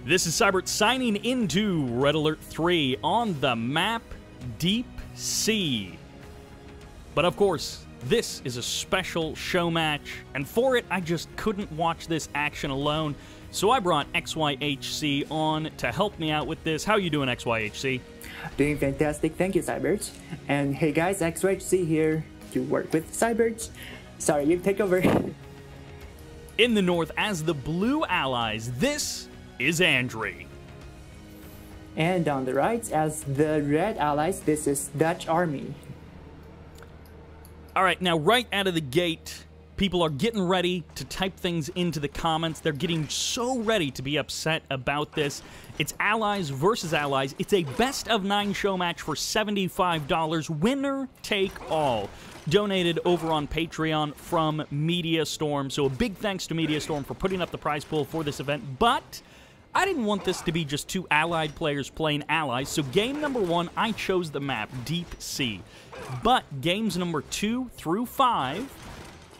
This is Cybert signing into Red Alert 3 on the map Deep Sea. But of course, this is a special show match, and for it, I just couldn't watch this action alone, so I brought XYHC on to help me out with this. How you doing, XYHC? Doing fantastic, thank you, Cybert. And hey guys, XYHC here to work with Cybert. Sorry, you take over. In the north, as the blue allies, this is Andrey. And on the right, as the red allies, this is DutchArmy. Alright, now right out of the gate, people are getting ready to type things into the comments. They're getting so ready to be upset about this. It's allies versus allies. It's a best-of-9 show match for $75. Winner take all. Donated over on Patreon from Mediastorm. So a big thanks to Mediastorm for putting up the prize pool for this event. But I didn't want this to be just two allied players playing allies, so game number 1, I chose the map Deep Sea. But games number 2 through 5,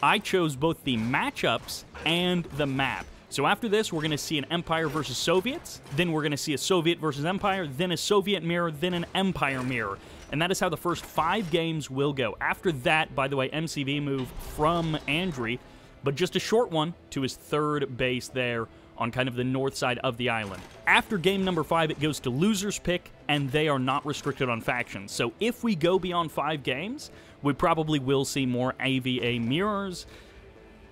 I chose both the matchups and the map. So after this, we're going to see an Empire versus Soviets, then we're going to see a Soviet versus Empire, then a Soviet mirror, then an Empire mirror. And that is how the first 5 games will go. After that, by the way, MCV move from Andrey, but just a short one to his third base there on kind of the north side of the island. After game number 5, it goes to loser's pick, and they are not restricted on factions. So if we go beyond 5 games, we probably will see more AVA mirrors.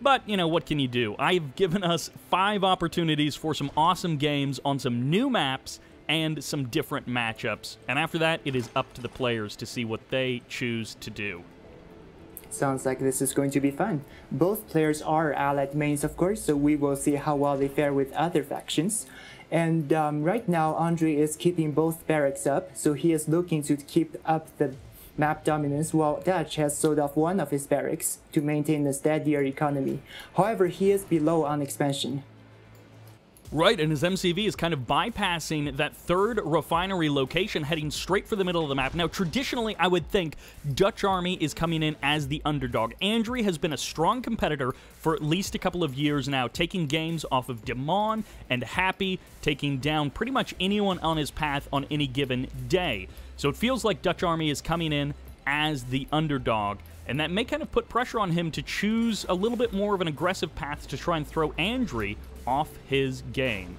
But, you know, what can you do? I've given us 5 opportunities for some awesome games on some new maps and some different matchups. And after that, it is up to the players to see what they choose to do. Sounds like this is going to be fun. Both players are allied mains, of course, so we will see how well they fare with other factions. And right now, Andrey is keeping both barracks up, so he is looking to keep up the map dominance, while Dutch has sold off one of his barracks to maintain a steadier economy. However, he is below on expansion. Right, and his MCV is kind of bypassing that third refinery location, heading straight for the middle of the map. Now, traditionally, I would think DutchArmy is coming in as the underdog. Andrey has been a strong competitor for at least a couple of years now, taking games off of Demon and Happy, taking down pretty much anyone on his path on any given day. So it feels like DutchArmy is coming in as the underdog, and that may kind of put pressure on him to choose a little bit more of an aggressive path to try and throw Andrey off his game.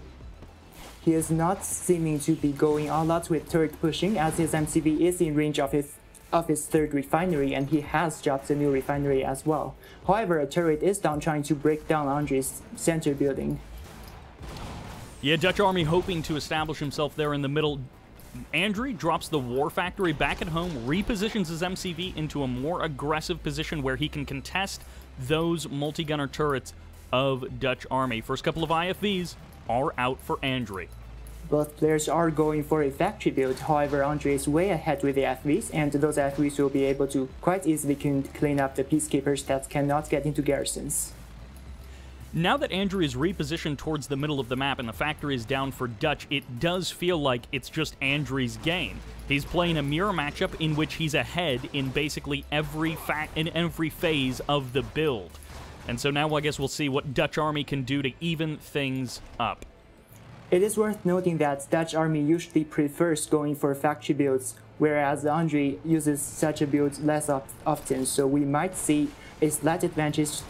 He is not seeming to be going all out with turret pushing, as his MCV is in range of his third refinery, and he has dropped a new refinery as well. However, a turret is down trying to break down Andrey's center building. Yeah, DutchArmy hoping to establish himself there in the middle. Andrey drops the War Factory back at home, repositions his MCV into a more aggressive position where he can contest those multi-gunner turrets of DutchArmy. First couple of IFVs are out for Andrey. Both players are going for a factory build, however Andrey is way ahead with the FVs, and those FVs will be able to quite easily clean up the peacekeepers that cannot get into garrisons. Now that Andrey is repositioned towards the middle of the map and the factory is down for Dutch, it does feel like it's just Andrey's game. He's playing a mirror matchup in which he's ahead in basically every phase of the build. And so now I guess we'll see what DutchArmy can do to even things up. It is worth noting that DutchArmy usually prefers going for factory builds, whereas Andrey uses such a build less often, so we might see a slight advantage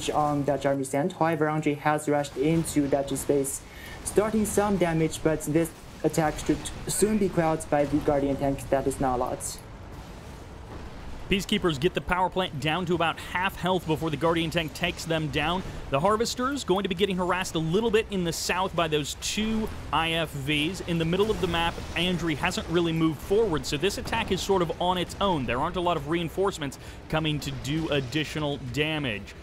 on DutchArmy's end. However, Andrey has rushed into Dutch's base, starting some damage, but this attack should soon be quelled by the Guardian tank that is now lost. Peacekeepers get the power plant down to about half health before the Guardian tank takes them down. The Harvesters going to be getting harassed a little bit in the south by those 2 IFVs. In the middle of the map, Andrey hasn't really moved forward, so this attack is sort of on its own. There aren't a lot of reinforcements coming to do additional damage.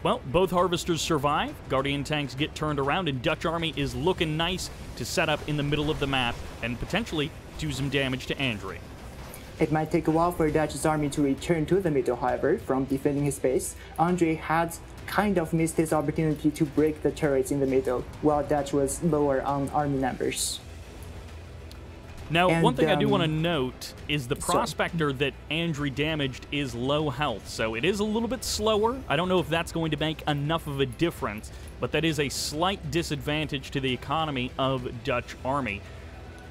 Well, both Harvesters survive, Guardian tanks get turned around, and DutchArmy is looking nice to set up in the middle of the map and potentially do some damage to Andrey. It might take a while for Dutch's army to return to the middle, however, from defending his base. Andrey had kind of missed his opportunity to break the turrets in the middle, while Dutch was lower on army numbers. Now, And, one thing I do want to note is the prospector that Andrey damaged is low health, so it is a little bit slower. I don't know if that's going to make enough of a difference, but that is a slight disadvantage to the economy of DutchArmy.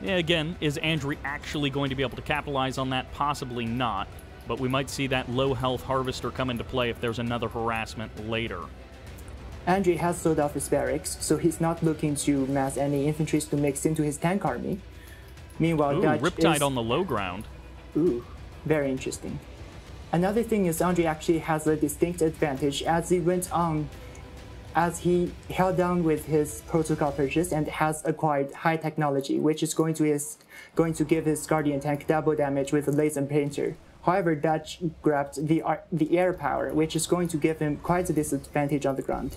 Again, is Andrey actually going to be able to capitalize on that? Possibly not, but we might see that low health harvester come into play if there's another harassment later. Andrey has sold off his barracks, so he's not looking to mass any infantry to mix into his tank army. Meanwhile, Dutch Riptide is... on the low ground. Ooh, very interesting. Another thing is Andrey actually has a distinct advantage as he went on, as he held down with his protocol purchase and has acquired high technology, which is going to give his Guardian tank double damage with a laser painter. However, Dutch grabbed the air power, which is going to give him quite a disadvantage on the ground.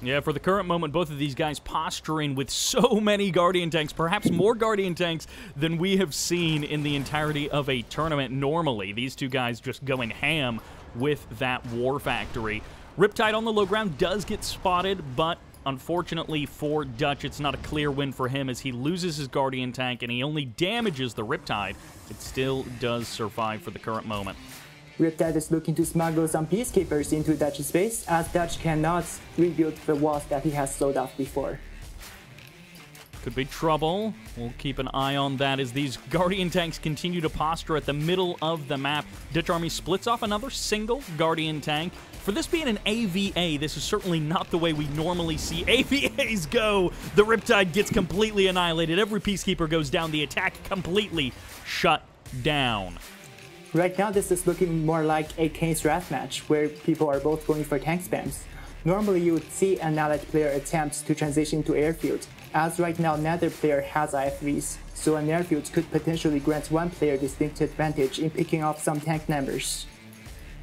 Yeah, for the current moment, both of these guys posturing with so many Guardian tanks, perhaps more Guardian tanks than we have seen in the entirety of a tournament normally. These two guys just going ham with that War Factory. Riptide on the low ground does get spotted, but unfortunately for Dutch, it's not a clear win for him as he loses his Guardian tank and he only damages the Riptide. It still does survive for the current moment. Riptide is looking to smuggle some peacekeepers into Dutch's base, as Dutch cannot rebuild the walls that he has sold off before. Could be trouble. We'll keep an eye on that as these Guardian tanks continue to posture at the middle of the map. DutchArmy splits off another single Guardian tank. For this being an AVA, this is certainly not the way we normally see AVAs go. The Riptide gets completely annihilated. Every peacekeeper goes down. The attack completely shut down. Right now, this is looking more like a Kane's Wrath match, where people are both going for tank spams. Normally, you would see an allied player attempt to transition to airfield, as right now neither player has IF3s, so an airfield could potentially grant one player distinct advantage in picking off some tank numbers.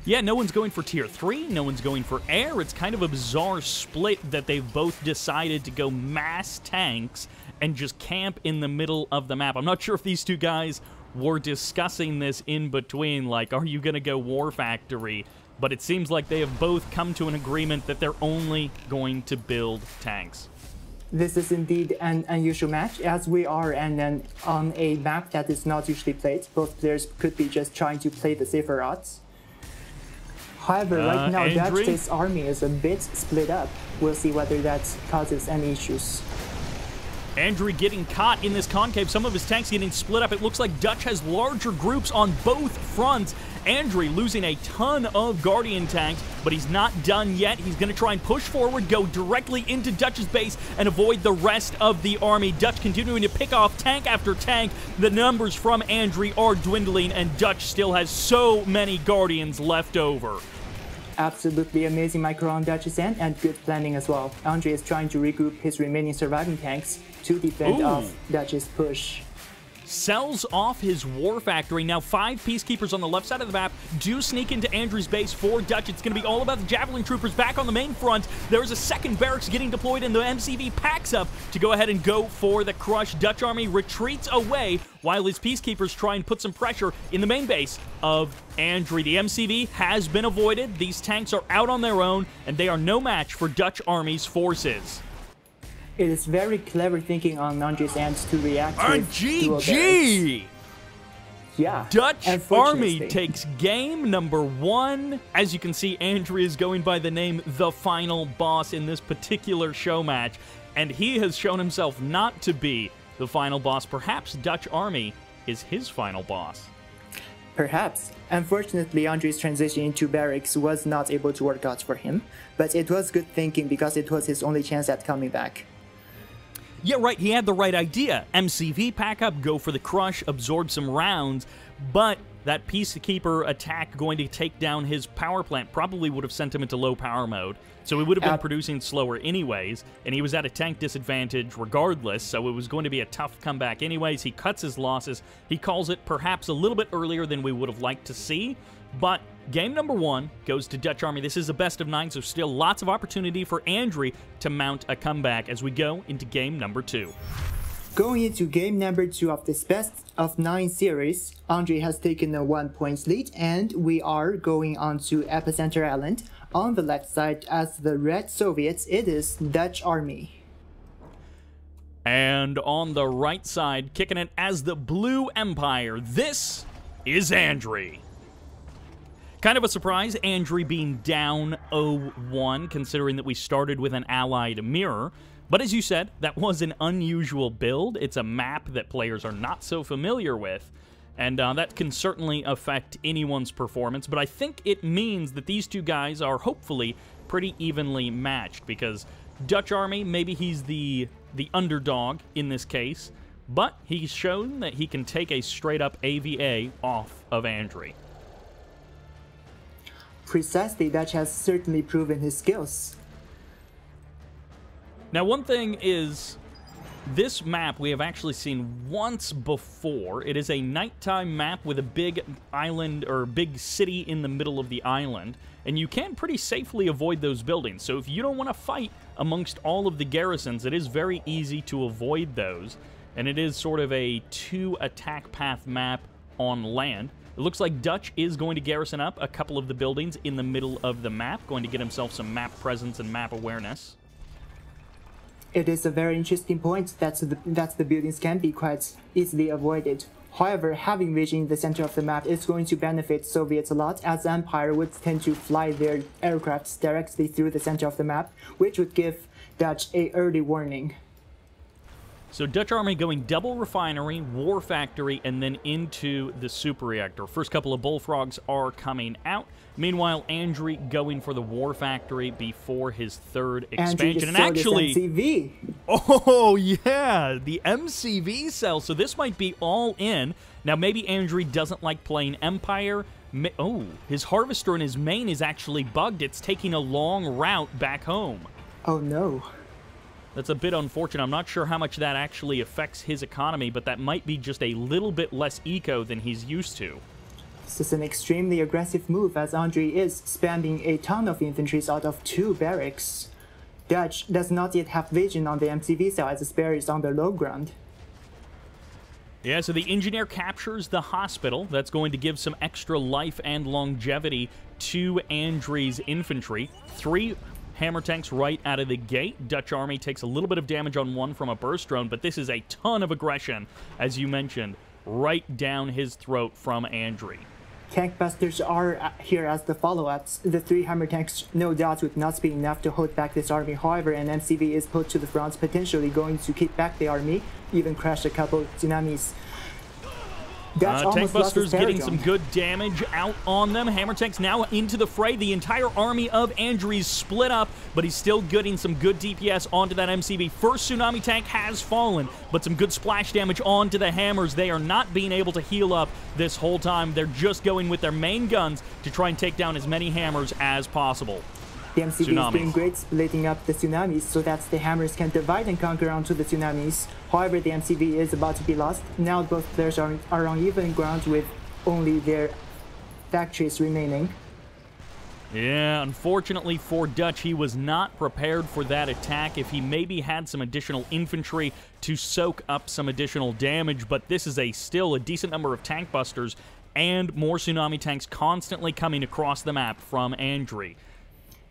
Yeah, no one's going for tier 3, no one's going for air. It's kind of a bizarre split that they've both decided to go mass tanks and just camp in the middle of the map. I'm not sure if these two guys were discussing this in between, like, are you going to go War Factory? But it seems like they have both come to an agreement that they're only going to build tanks. This is indeed an unusual match, as we are on a map that is not usually played. Both players could be just trying to play the safer odds. However, right now, Dutch's army is a bit split up. We'll see whether that causes any issues. Andrey getting caught in this concave, some of his tanks getting split up. It looks like Dutch has larger groups on both fronts. Andrey losing a ton of Guardian tanks, but he's not done yet. He's going to try and push forward, go directly into Dutch's base, and avoid the rest of the army. Dutch continuing to pick off tank after tank. The numbers from Andrey are dwindling, and Dutch still has so many Guardians left over. Absolutely amazing micro on Dutch's end, and good planning as well. Andrey is trying to regroup his remaining surviving tanks to defend off Dutch's push. Sells off his War Factory. Now 5 peacekeepers on the left side of the map do sneak into Andrey's base for Dutch. It's going to be all about the Javelin troopers back on the main front. There's a second barracks getting deployed, and the MCV packs up to go ahead and go for the crush. DutchArmy retreats away while his peacekeepers try and put some pressure in the main base of Andrey. The MCV has been avoided. These tanks are out on their own, and they are no match for DutchArmy's forces. It is very clever thinking on Andrey's end to react with dual barracks. GG! Yeah. DutchArmy takes game number 1. As you can see, Andrey is going by the name The Final Boss in this particular show match, and he has shown himself not to be the final boss. Perhaps DutchArmy is his final boss. Perhaps. Unfortunately, Andrey's transition into barracks was not able to work out for him, but it was good thinking because it was his only chance at coming back. Yeah, right, he had the right idea. MCV pack up, go for the crush, absorb some rounds, but that Peacekeeper attack going to take down his power plant probably would have sent him into low power mode, so he would have been producing slower anyways, and he was at a tank disadvantage regardless, so it was going to be a tough comeback anyways. He cuts his losses. He calls it perhaps a little bit earlier than we would have liked to see, but game number 1 goes to DutchArmy. This is a best of 9, so still lots of opportunity for Andrey to mount a comeback as we go into game number 2. Going into game number 2 of this best of 9 series, Andrey has taken a 1-point lead, and we are going on to Epicenter Island. On the left side, as the Red Soviets, it is DutchArmy. And on the right side, kicking it as the Blue Empire, this is Andrey. Kind of a surprise, Andrey being down 0-1, considering that we started with an allied mirror. But as you said, that was an unusual build. It's a map that players are not so familiar with, and that can certainly affect anyone's performance. But I think it means that these two guys are hopefully pretty evenly matched, because DutchArmy, maybe he's the underdog in this case, but he's shown that he can take a straight-up AVA off of Andrey. Precisely, Dutch has certainly proven his skills. Now, one thing is, this map we have actually seen once before. It is a nighttime map with a big island, or big city in the middle of the island, and you can pretty safely avoid those buildings. So if you don't want to fight amongst all of the garrisons, it is very easy to avoid those, and it is sort of a 2 attack path map on land. It looks like Dutch is going to garrison up a couple of the buildings in the middle of the map, going to get himself some map presence and map awareness. It is a very interesting point that the buildings can be quite easily avoided. However, having vision in the center of the map is going to benefit Soviets a lot, as the Empire would tend to fly their aircrafts directly through the center of the map, which would give Dutch an early warning. So DutchArmy going double refinery, war factory, and then into the super reactor. First couple of bullfrogs are coming out. Meanwhile, Andrey going for the war factory before his third expansion. And actually, MCV. Oh yeah, the MCV cell. So this might be all in. Now maybe Andrey doesn't like playing Empire. Oh, his harvester in his main is actually bugged. It's taking a long route back home. Oh no. That's a bit unfortunate. I'm not sure how much that actually affects his economy, but that might be just a little bit less eco than he's used to. This is an extremely aggressive move, as Andrey is spamming a ton of infantries out of 2 barracks. Dutch does not yet have vision on the MCV cell, as the spare is on the low ground. Yeah, so the engineer captures the hospital. That's going to give some extra life and longevity to Andrey's infantry. 3 hammer tanks right out of the gate. DutchArmy takes a little bit of damage on one from a burst drone, but this is a ton of aggression, as you mentioned, right down his throat from Andrey. Tank busters are here as the follow-ups. The 3 hammer tanks no doubt would not be enough to hold back this army. However, an MCV is put to the front, potentially going to keep back the army, even crash a couple tsunamis. Tank busters getting some good damage out on them. Hammer tanks now into the fray. The entire army of Andrey's split up, but he's still getting some good DPS onto that MCV. First tsunami tank has fallen, but some good splash damage onto the hammers. They are not being able to heal up this whole time. They're just going with their main guns to try and take down as many hammers as possible. The MCV is doing great, splitting up the tsunamis so that the hammers can divide and conquer onto the tsunamis. However, the MCV is about to be lost. Now both players are on even ground with only their factories remaining. Yeah, unfortunately for Dutch, he was not prepared for that attack. If he maybe had some additional infantry to soak up some additional damage, but this is still a decent number of tank busters and more tsunami tanks constantly coming across the map from Andrey.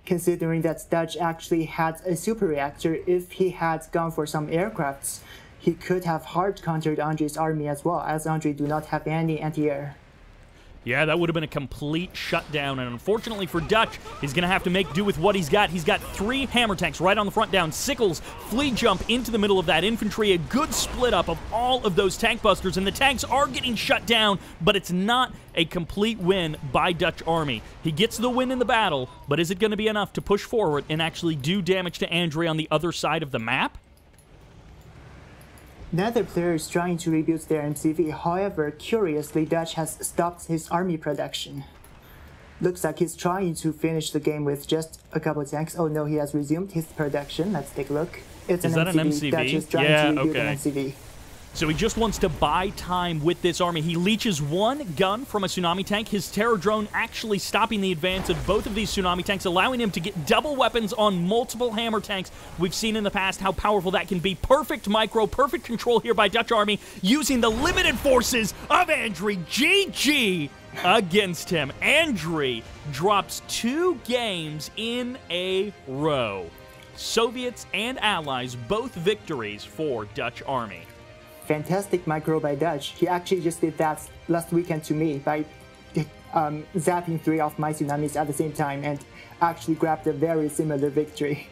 Considering that Dutch actually had a super reactor, if he had gone for some aircrafts, he could have hard countered Andrey's army as well, as Andrey do not have any anti-air. Yeah, that would have been a complete shutdown, and unfortunately for Dutch, he's going to have to make do with what he's got. He's got 3 hammer tanks right on the front down. Sickles, flea jump into the middle of that infantry, a good split up of all of those tank busters, and the tanks are getting shut down, but it's not a complete win by DutchArmy. He gets the win in the battle, but is it going to be enough to push forward and actually do damage to Andrey on the other side of the map? Neither player is trying to rebuild their MCV, however, curiously, Dutch has stopped his army production. Looks like he's trying to finish the game with just a couple tanks. Oh no, he has resumed his production. Let's take a look. It's an MCV. Dutch is trying to rebuild an MCV. So he just wants to buy time with this army. He leeches 1 gun from a tsunami tank. His terror drone actually stopping the advance of both of these tsunami tanks, allowing him to get double weapons on multiple hammer tanks. We've seen in the past how powerful that can be. Perfect micro, perfect control here by DutchArmy, using the limited forces of Andrey. GG against him. Andrey drops 2 games in a row. Soviets and Allies, both victories for Dutch Army. Fantastic micro by Dutch. He actually just did that last weekend to me by zapping 3 of my tsunamis at the same time and actually grabbed a very similar victory.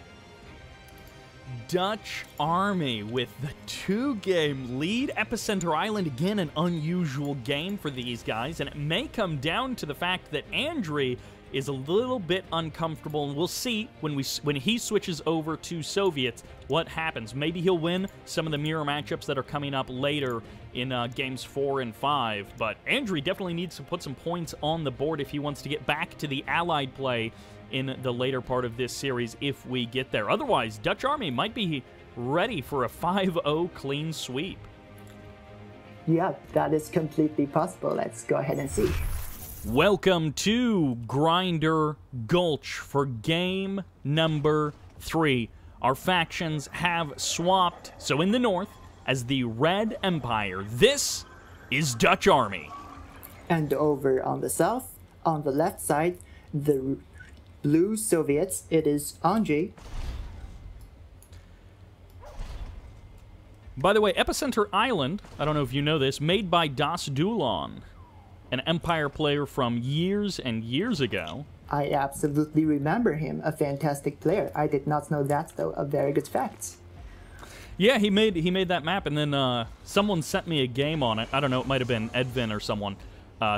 Dutch Army with the 2-game lead. Epicenter Island, again, an unusual game for these guys, and it may come down to the fact that Andrey is a little bit uncomfortable, and we'll see when he switches over to Soviets what happens. Maybe he'll win some of the mirror matchups that are coming up later in games 4 and 5, but Andrey definitely needs to put some points on the board if he wants to get back to the Allied play in the later part of this series if we get there. Otherwise, Dutch Army might be ready for a 5-0 clean sweep. Yeah, that is completely possible. Let's go ahead and see. Welcome to Grinder Gulch for game number 3. Our factions have swapped. So in the north, as the Red Empire, this is Dutch Army. And over on the south, on the left side, the Blue Soviets, it is Andrey. By the way, Epicenter Island, I don't know if you know this, made by Das Dulon, an Empire player from years and years ago. I absolutely remember him, a fantastic player. I did not know that, though, a very good fact. Yeah, he made that map, and then someone sent me a game on it. I don't know, it might have been Edvin or someone.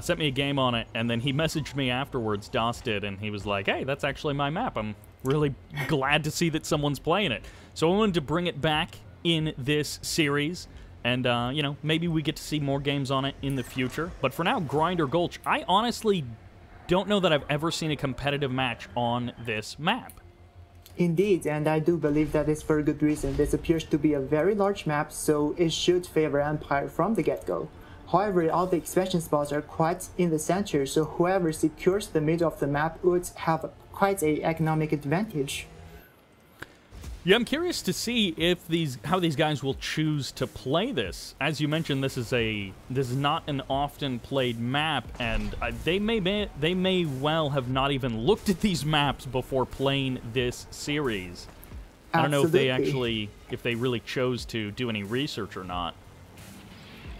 Sent me a game on it, and then he messaged me afterwards, Das did, and he was like, hey, that's actually my map. I'm really glad to see that someone's playing it. So I wanted to bring it back in this series, and, you know, maybe we get to see more games on it in the future. But for now, Grinder Gulch, I honestly don't know that I've ever seen a competitive match on this map. Indeed, and I do believe that is for a good reason. This appears to be a very large map, so it should favor Empire from the get-go. However, all the expansion spots are quite in the center, so whoever secures the middle of the map would have quite an economic advantage. Yeah, I'm curious to see if how these guys will choose to play this. As you mentioned, this is not an often played map, and they may well have not even looked at these maps before playing this series. I don't know if they really chose to do any research or not.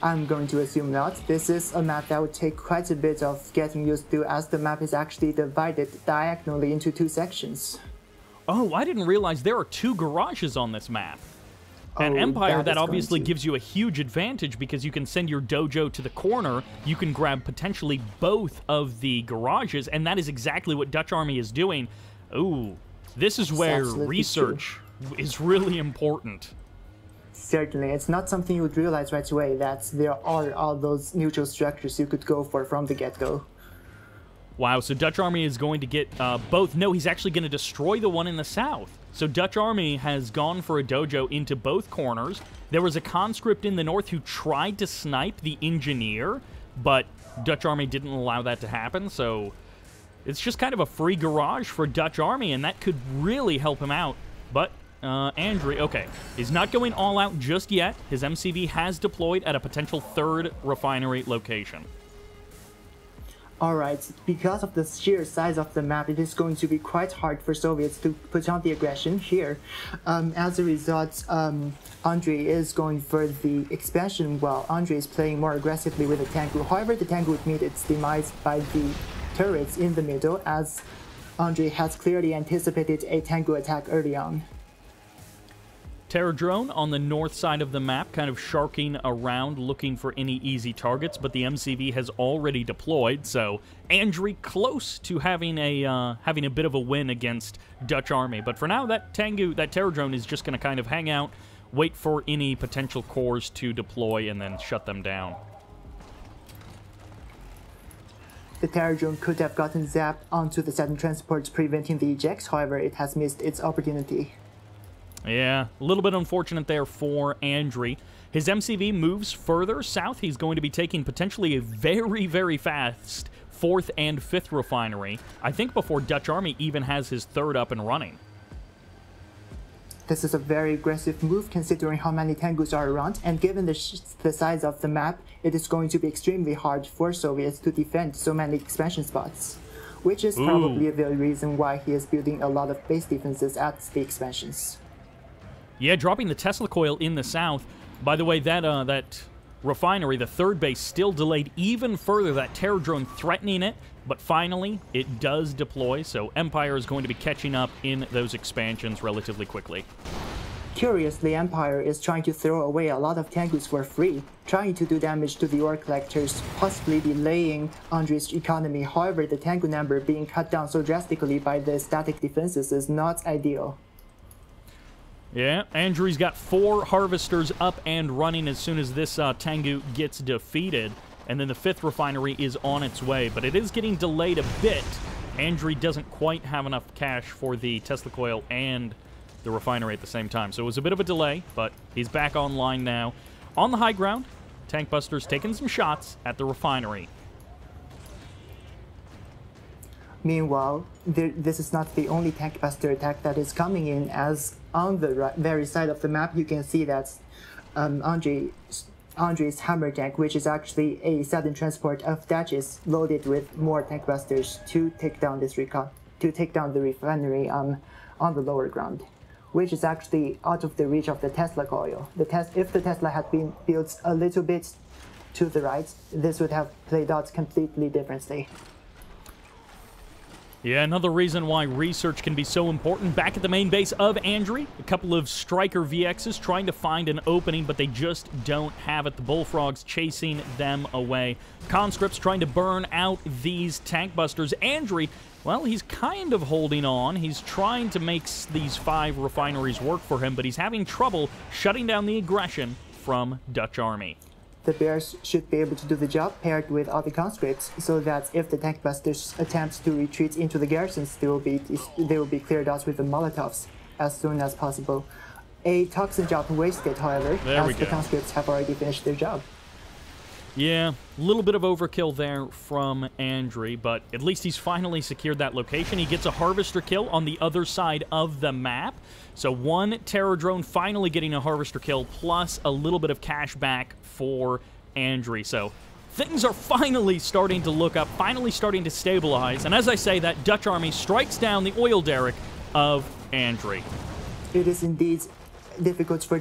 I'm going to assume not. This is a map that would take quite a bit of getting used to, as the map is actually divided diagonally into 2 sections. Oh, I didn't realize there are 2 garages on this map. And Oh, Empire, that is obviously going to- gives you a huge advantage because you can send your dojo to the corner, you can grab potentially both of the garages, and that is exactly what Dutch Army is doing. Ooh, this is where absolutely research is really important. Certainly, it's not something you would realize right away, that there are all those neutral structures you could go for from the get-go. Wow, so Dutch Army is going to get both. No, he's actually going to destroy the one in the south. So Dutch Army has gone for a dojo into both corners. There was a conscript in the north who tried to snipe the engineer, but Dutch Army didn't allow that to happen, so it's just kind of a free garage for Dutch Army, and that could really help him out. But Andrey, okay, he's not going all out just yet. His MCV has deployed at a potential 3rd refinery location. Alright, because of the sheer size of the map, it is going to be quite hard for Soviets to put on the aggression here. As a result, Andrey is going for the expansion, while Andrey is playing more aggressively with the Tengu. However, the Tengu would meet its demise by the turrets in the middle, as Andrey has clearly anticipated a Tengu attack early on. Terror drone on the north side of the map, kind of sharking around, looking for any easy targets, but the MCV has already deployed, so Andrey close to having a bit of a win against Dutch Army. But for now, that terror drone is just going to kind of hang out, wait for any potential cores to deploy, and then shut them down. The terror drone could have gotten zapped onto the Saturn transports, preventing the ejects. However, it has missed its opportunity. Yeah, a little bit unfortunate there for Andrey. His MCV moves further south. He's going to be taking potentially a very, very fast 4th and 5th refinery, I think before Dutch Army even has his 3rd up and running. This is a very aggressive move considering how many Tengus are around, and given the size of the map, it is going to be extremely hard for Soviets to defend so many expansion spots. which is probably the reason why he is building a lot of base defenses at the expansions. Yeah, dropping the Tesla coil in the south. By the way, that refinery, the third base, still delayed even further, that terror drone threatening it, but finally it does deploy, so Empire is going to be catching up in those expansions relatively quickly. Curiously, Empire is trying to throw away a lot of tankus for free, trying to do damage to the ore collectors, possibly delaying Andrey's economy. However, the tanku number being cut down so drastically by the static defenses is not ideal. Yeah, Andrey's got 4 harvesters up and running as soon as this Tengu gets defeated, and then the 5th refinery is on its way, but it is getting delayed a bit. Andrey doesn't quite have enough cash for the Tesla coil and the refinery at the same time, so it was a bit of a delay, but he's back online now. On the high ground, Tank Buster's taking some shots at the refinery. Meanwhile, this is not the only Tank Buster attack that is coming in, as on the very side of the map you can see that Andrey's hammer tank, which is actually a sudden transport of Dutch, loaded with more Tank Busters to take down this the refinery on the lower ground, which is actually out of the reach of the Tesla coil. If the Tesla had been built a little bit to the right, this would have played out completely differently. Yeah, another reason why research can be so important. Back at the main base of Andrey, a couple of Striker VXs trying to find an opening, but they just don't have it. The Bullfrogs chasing them away. Conscripts trying to burn out these Tank Busters. Andrey, well, he's kind of holding on. He's trying to make these 5 refineries work for him, but he's having trouble shutting down the aggression from Dutch Army. The Bears should be able to do the job paired with other conscripts, so that if the Tank Busters attempt to retreat into the garrisons, they will be cleared out with the Molotovs as soon as possible. A toxin job wasted, however, as the conscripts have already finished their job. Yeah, a little bit of overkill there from Andrey, but at least he's finally secured that location. He gets a Harvester kill on the other side of the map. So 1 Terror Drone finally getting a Harvester kill, plus a little bit of cash back for Andrey. So things are finally starting to look up, finally starting to stabilize. And as I say that, Dutch Army strikes down the oil derrick of Andrey. It is indeed difficult for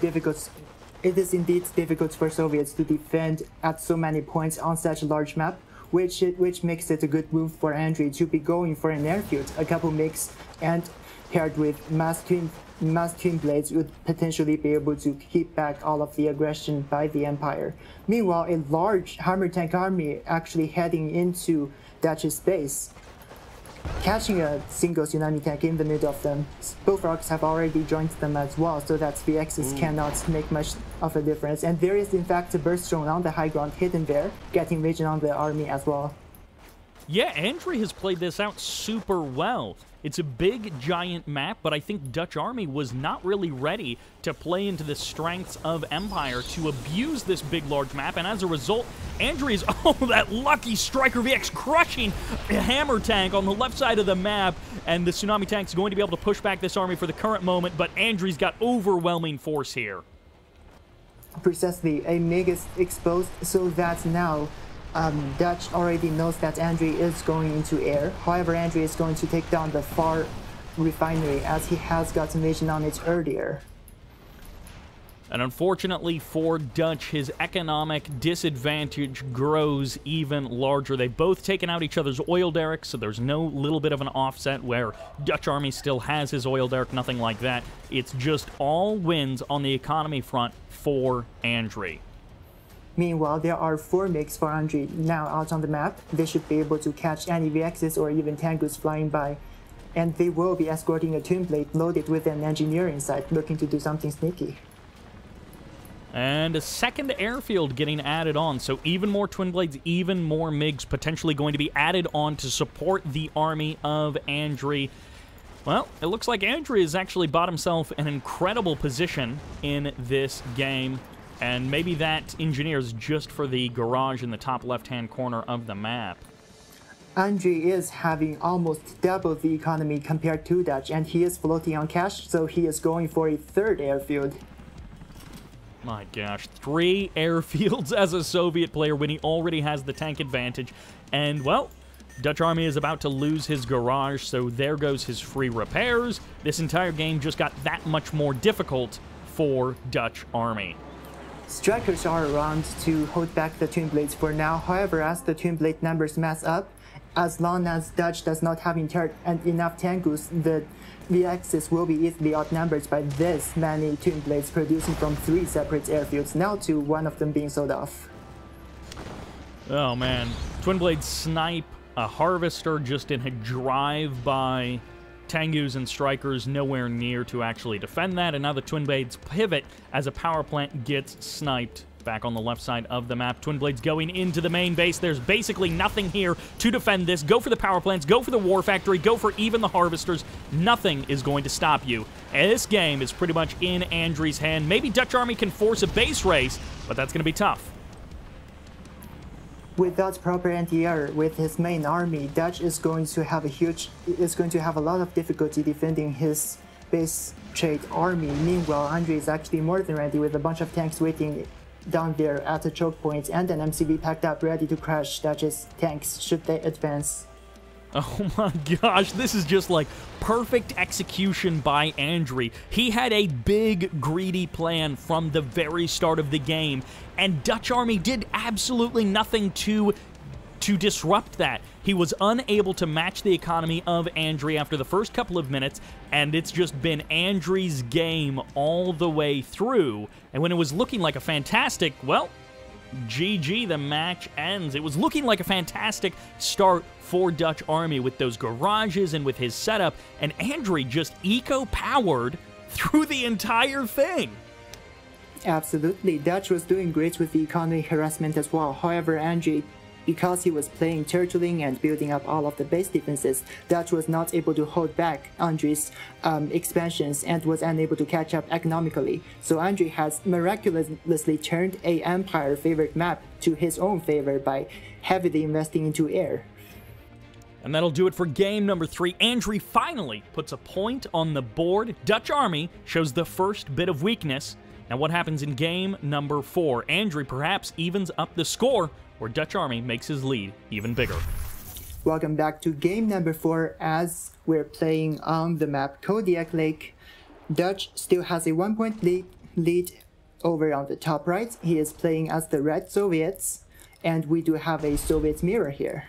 Soviets to defend at so many points on such a large map, which makes it a good move for Andrey to be going for an airfield. A couple mix and paired with mass twin blades would potentially be able to keep back all of the aggression by the Empire. Meanwhile, a large hammer tank army actually heading into Dutch's base, catching a single tsunami tank in the middle of them. Bullfrogs have already joined them as well, so that the X's cannot make much of a difference. And there is in fact a burst drone on the high ground hidden there, getting vision on the army as well. Yeah, Andrey has played this out super well. It's a big, giant map, but I think Dutch Army was not really ready to play into the strengths of Empire to abuse this big, large map, and as a result, Andrey is, oh, that lucky Striker VX crushing a hammer tank on the left side of the map, and the Tsunami tank's going to be able to push back this army for the current moment, but Andrey's got overwhelming force here. Precisely, a MiG is exposed, so that now Dutch already knows that Andrey is going into air. However, Andrey is going to take down the far refinery as he has gotten vision on it earlier. And unfortunately for Dutch, his economic disadvantage grows even larger. They've both taken out each other's oil derricks, so there's no little bit of an offset where Dutch Army still has his oil derrick, nothing like that. It's just all wins on the economy front for Andrey. Meanwhile, there are 4 MiGs for Andrey now out on the map. They should be able to catch any VXs or even tankus flying by. And they will be escorting a twin blade loaded with an engineer inside, looking to do something sneaky. And a second airfield getting added on, so even more twin blades, even more MiGs potentially going to be added on to support the army of Andrey. Well, it looks like Andrey has actually bought himself an incredible position in this game. And maybe that engineer's just for the garage in the top left-hand corner of the map. Andrey is having almost double the economy compared to Dutch, and he is floating on cash, so he is going for a 3rd airfield. My gosh, 3 airfields as a Soviet player when he already has the tank advantage. And, well, DutchArmy is about to lose his garage, so there goes his free repairs. This entire game just got that much more difficult for DutchArmy. Strikers are around to hold back the Twin Blades for now. However, as the Twin Blade numbers mess up, as long as Dutch does not have enough Tengus, the VXs will be easily outnumbered by this many Twin Blades producing from 3 separate airfields, now to one of them being sold off. Oh man, Twin Blades snipe a Harvester just in a drive-by. Tengus and Strikers nowhere near to actually defend that, and now the Twin Blades pivot as a power plant gets sniped back on the left side of the map. Twin Blades going into the main base. There's basically nothing here to defend this. Go for the power plants, go for the War Factory, go for even the Harvesters. Nothing is going to stop you. And this game is pretty much in Andrey's hand. Maybe DutchArmy can force a base race, but that's going to be tough. Without proper anti-air with his main army, Dutch is going to have a lot of difficulty defending his base trade army. Meanwhile, Andrey is actually more than ready with a bunch of tanks waiting down there at the choke point and an MCV packed up ready to crush Dutch's tanks should they advance. Oh my gosh, this is just like perfect execution by Andrey. He had a big, greedy plan from the very start of the game, and DutchArmy did absolutely nothing to disrupt that. He was unable to match the economy of Andrey after the first couple of minutes, and it's just been Andrey's game all the way through. And when it was looking like a fantastic, well, GG, the match ends. It was looking like a fantastic start for DutchArmy with those garages and with his setup, and Andrey just eco-powered through the entire thing. Absolutely, Dutch was doing great with the economy harassment as well. However, Andrey, because he was playing turtling and building up all of the base defenses, Dutch was not able to hold back Andrey's expansions and was unable to catch up economically. So Andrey has miraculously turned a Empire favored map to his own favor by heavily investing into air. And that'll do it for game number 3. Andrey finally puts a point on the board. DutchArmy shows the first bit of weakness. Now what happens in game number 4? Andrey perhaps evens up the score, where DutchArmy makes his lead even bigger. Welcome back to game number 4 as we're playing on the map Kodiak Lake. Dutch still has a 1-point lead over on the top right. He is playing as the Red Soviets, and we do have a Soviet mirror here.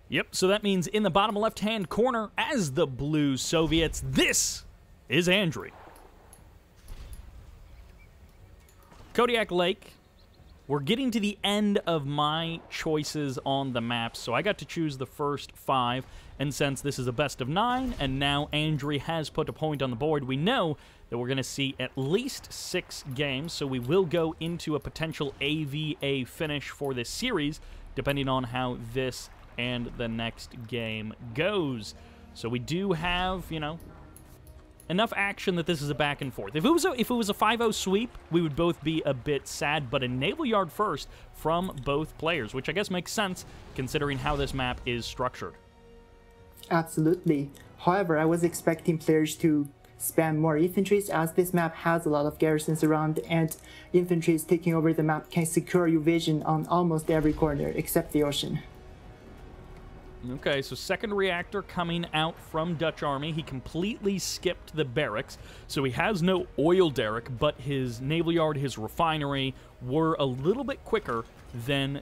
Yep, so that means in the bottom left-hand corner as the Blue Soviets, this is Andrey. Kodiak Lake. We're getting to the end of my choices on the map, so I got to choose the first 5, and since this is a best of 9, and now Andrey has put a point on the board, we know that we're going to see at least 6 games, so we will go into a potential AVA finish for this series, depending on how this and the next game goes. So we do have, you know, enough action that this is a back and forth. If it was a 5-0 sweep, we would both be a bit sad, but a naval yard first from both players, which I guess makes sense considering how this map is structured. Absolutely. However, I was expecting players to spam more infantries as this map has a lot of garrisons around, and infantries taking over the map can secure you vision on almost every corner except the ocean. Okay, so second reactor coming out from DutchArmy. He completely skipped the barracks, so he has no oil derrick, but his naval yard, his refinery were a little bit quicker than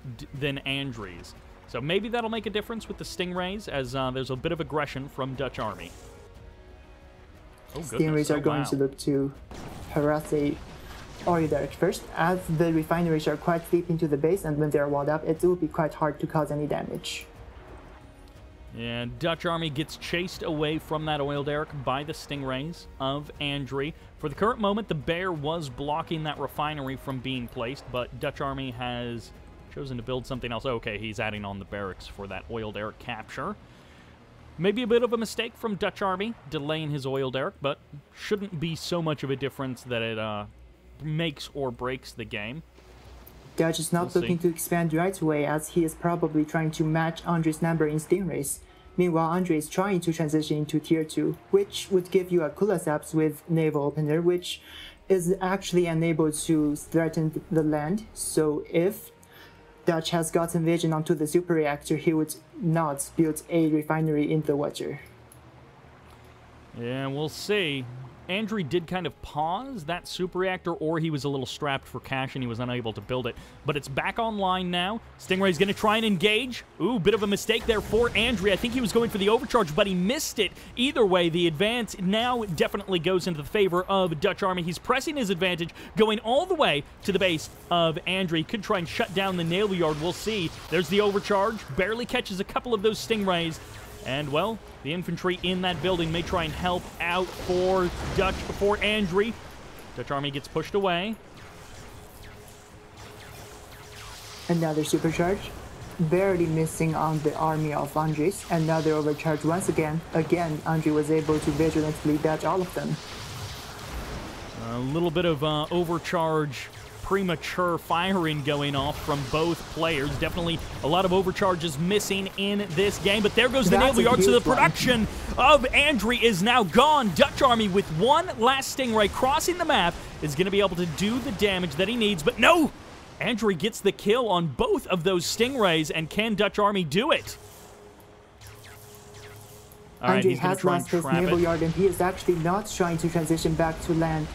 Andrey's. So maybe that'll make a difference with the Stingrays, as there's a bit of aggression from DutchArmy. Oh, Stingrays are going to look to harass a oil derrick first, as the refineries are quite deep into the base, and when they're walled up, it will be quite hard to cause any damage. And DutchArmy gets chased away from that oil derrick by the Stingrays of Andrey. For the current moment, the Bear was blocking that refinery from being placed, but DutchArmy has chosen to build something else. Okay, he's adding on the barracks for that oil derrick capture. Maybe a bit of a mistake from DutchArmy, delaying his oil derrick, but shouldn't be so much of a difference that it makes or breaks the game. Dutch is not looking to expand right away, as he is probably trying to match Andrey's number in Stingrays. Meanwhile, Andrey is trying to transition into Tier 2, which would give you a Kulasabs with Naval Opener, which is actually unable to threaten the land. So if Dutch has gotten vision onto the super reactor, he would not build a refinery in the water. Yeah, we'll see. Andrey did kind of pause that super reactor, or he was a little strapped for cash and he was unable to build it. But it's back online now. Stingray's going to try and engage. Ooh, bit of a mistake there for Andrey. I think he was going for the overcharge, but he missed it. Either way, the advance now definitely goes into the favor of DutchArmy. He's pressing his advantage, going all the way to the base of Andrey. Could try and shut down the naval yard. We'll see. There's the overcharge. Barely catches a couple of those Stingrays. And, well, the infantry in that building may try and help out for Andrey. DutchArmy gets pushed away. Another supercharge. Barely missing on the army of Andrey's. Another overcharge once again. Again, Andrey was able to vigilantly dodge all of them. A little bit of overcharge premature firing going off from both players. Definitely a lot of overcharges missing in this game, but there goes the naval yard, so the production of Andrey is now gone. DutchArmy with one last Stingray crossing the map is going to be able to do the damage that he needs, but no! Andrey gets the kill on both of those Stingrays, and can DutchArmy do it? Andrey has lost his naval yard, and he is actually not trying to transition back to land.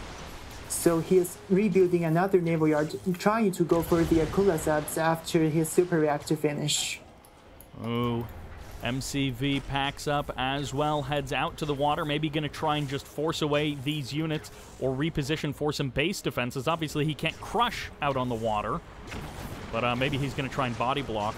So he is rebuilding another naval yard, trying to go for the Akula subs after his super reactor finish. Oh, MCV packs up as well, heads out to the water, maybe going to try and just force away these units or reposition for some base defenses. Obviously, he can't crush out on the water, but maybe he's going to try and body block.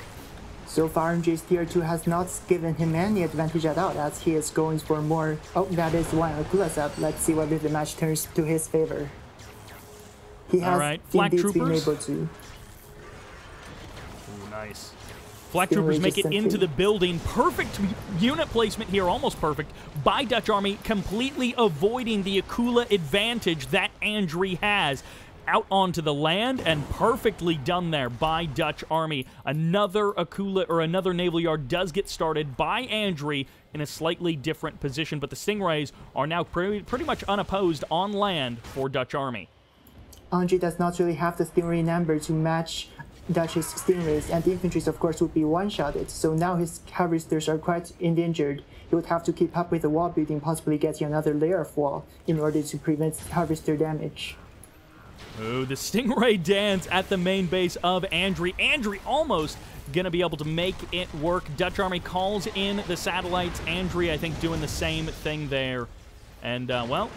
So far, Andrey's tier 2 has not given him any advantage at all, as he is going for more. Oh, that is one Akula sub. Let's see whether the match turns to his favor. He has indeed been able to. Ooh, nice. Flak Troopers make it into the building. Perfect unit placement here, almost perfect, by DutchArmy, completely avoiding the Akula advantage that Andrey has. Out onto the land, and perfectly done there by DutchArmy. Another Akula, or another naval yard, does get started by Andrey in a slightly different position, but the Stingrays are now pretty much unopposed on land for DutchArmy. Andrey does not really have the Stingray number to match Dutch's Stingrays, and the infantry, of course, would be one-shotted, so now his harvesters are quite endangered. He would have to keep up with the wall building, possibly getting another layer of wall in order to prevent harvester damage. Oh, the Stingray dance at the main base of Andrey. Andrey almost going to be able to make it work. DutchArmy calls in the satellites. Andrey, I think, doing the same thing there. And, well,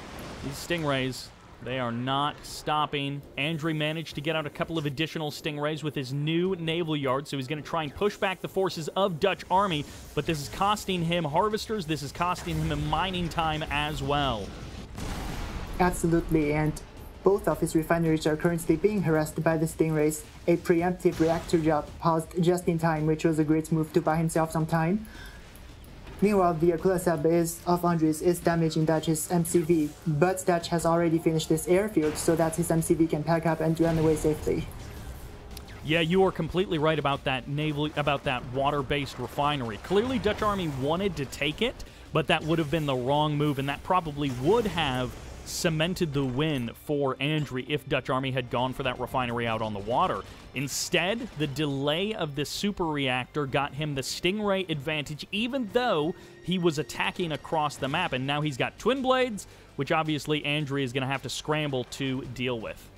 these Stingrays, they are not stopping. Andrey managed to get out a couple of additional Stingrays with his new naval yard, so he's going to try and push back the forces of DutchArmy, but this is costing him harvesters. This is costing him mining time as well. Absolutely, and both of his refineries are currently being harassed by the Stingrays. A preemptive reactor job paused just in time, which was a great move to buy himself some time. Meanwhile, the Akula sub of Andrey's is damaging Dutch's MCV, but Dutch has already finished this airfield so that his MCV can pack up and run away safely. Yeah, you are completely right about that water-based refinery. Clearly, DutchArmy wanted to take it, but that would have been the wrong move, and that probably would have cemented the win for Andrey if DutchArmy had gone for that refinery out on the water. Instead, the delay of the super reactor got him the Stingray advantage, even though he was attacking across the map, and now he's got twin blades, which obviously Andrey is going to have to scramble to deal with.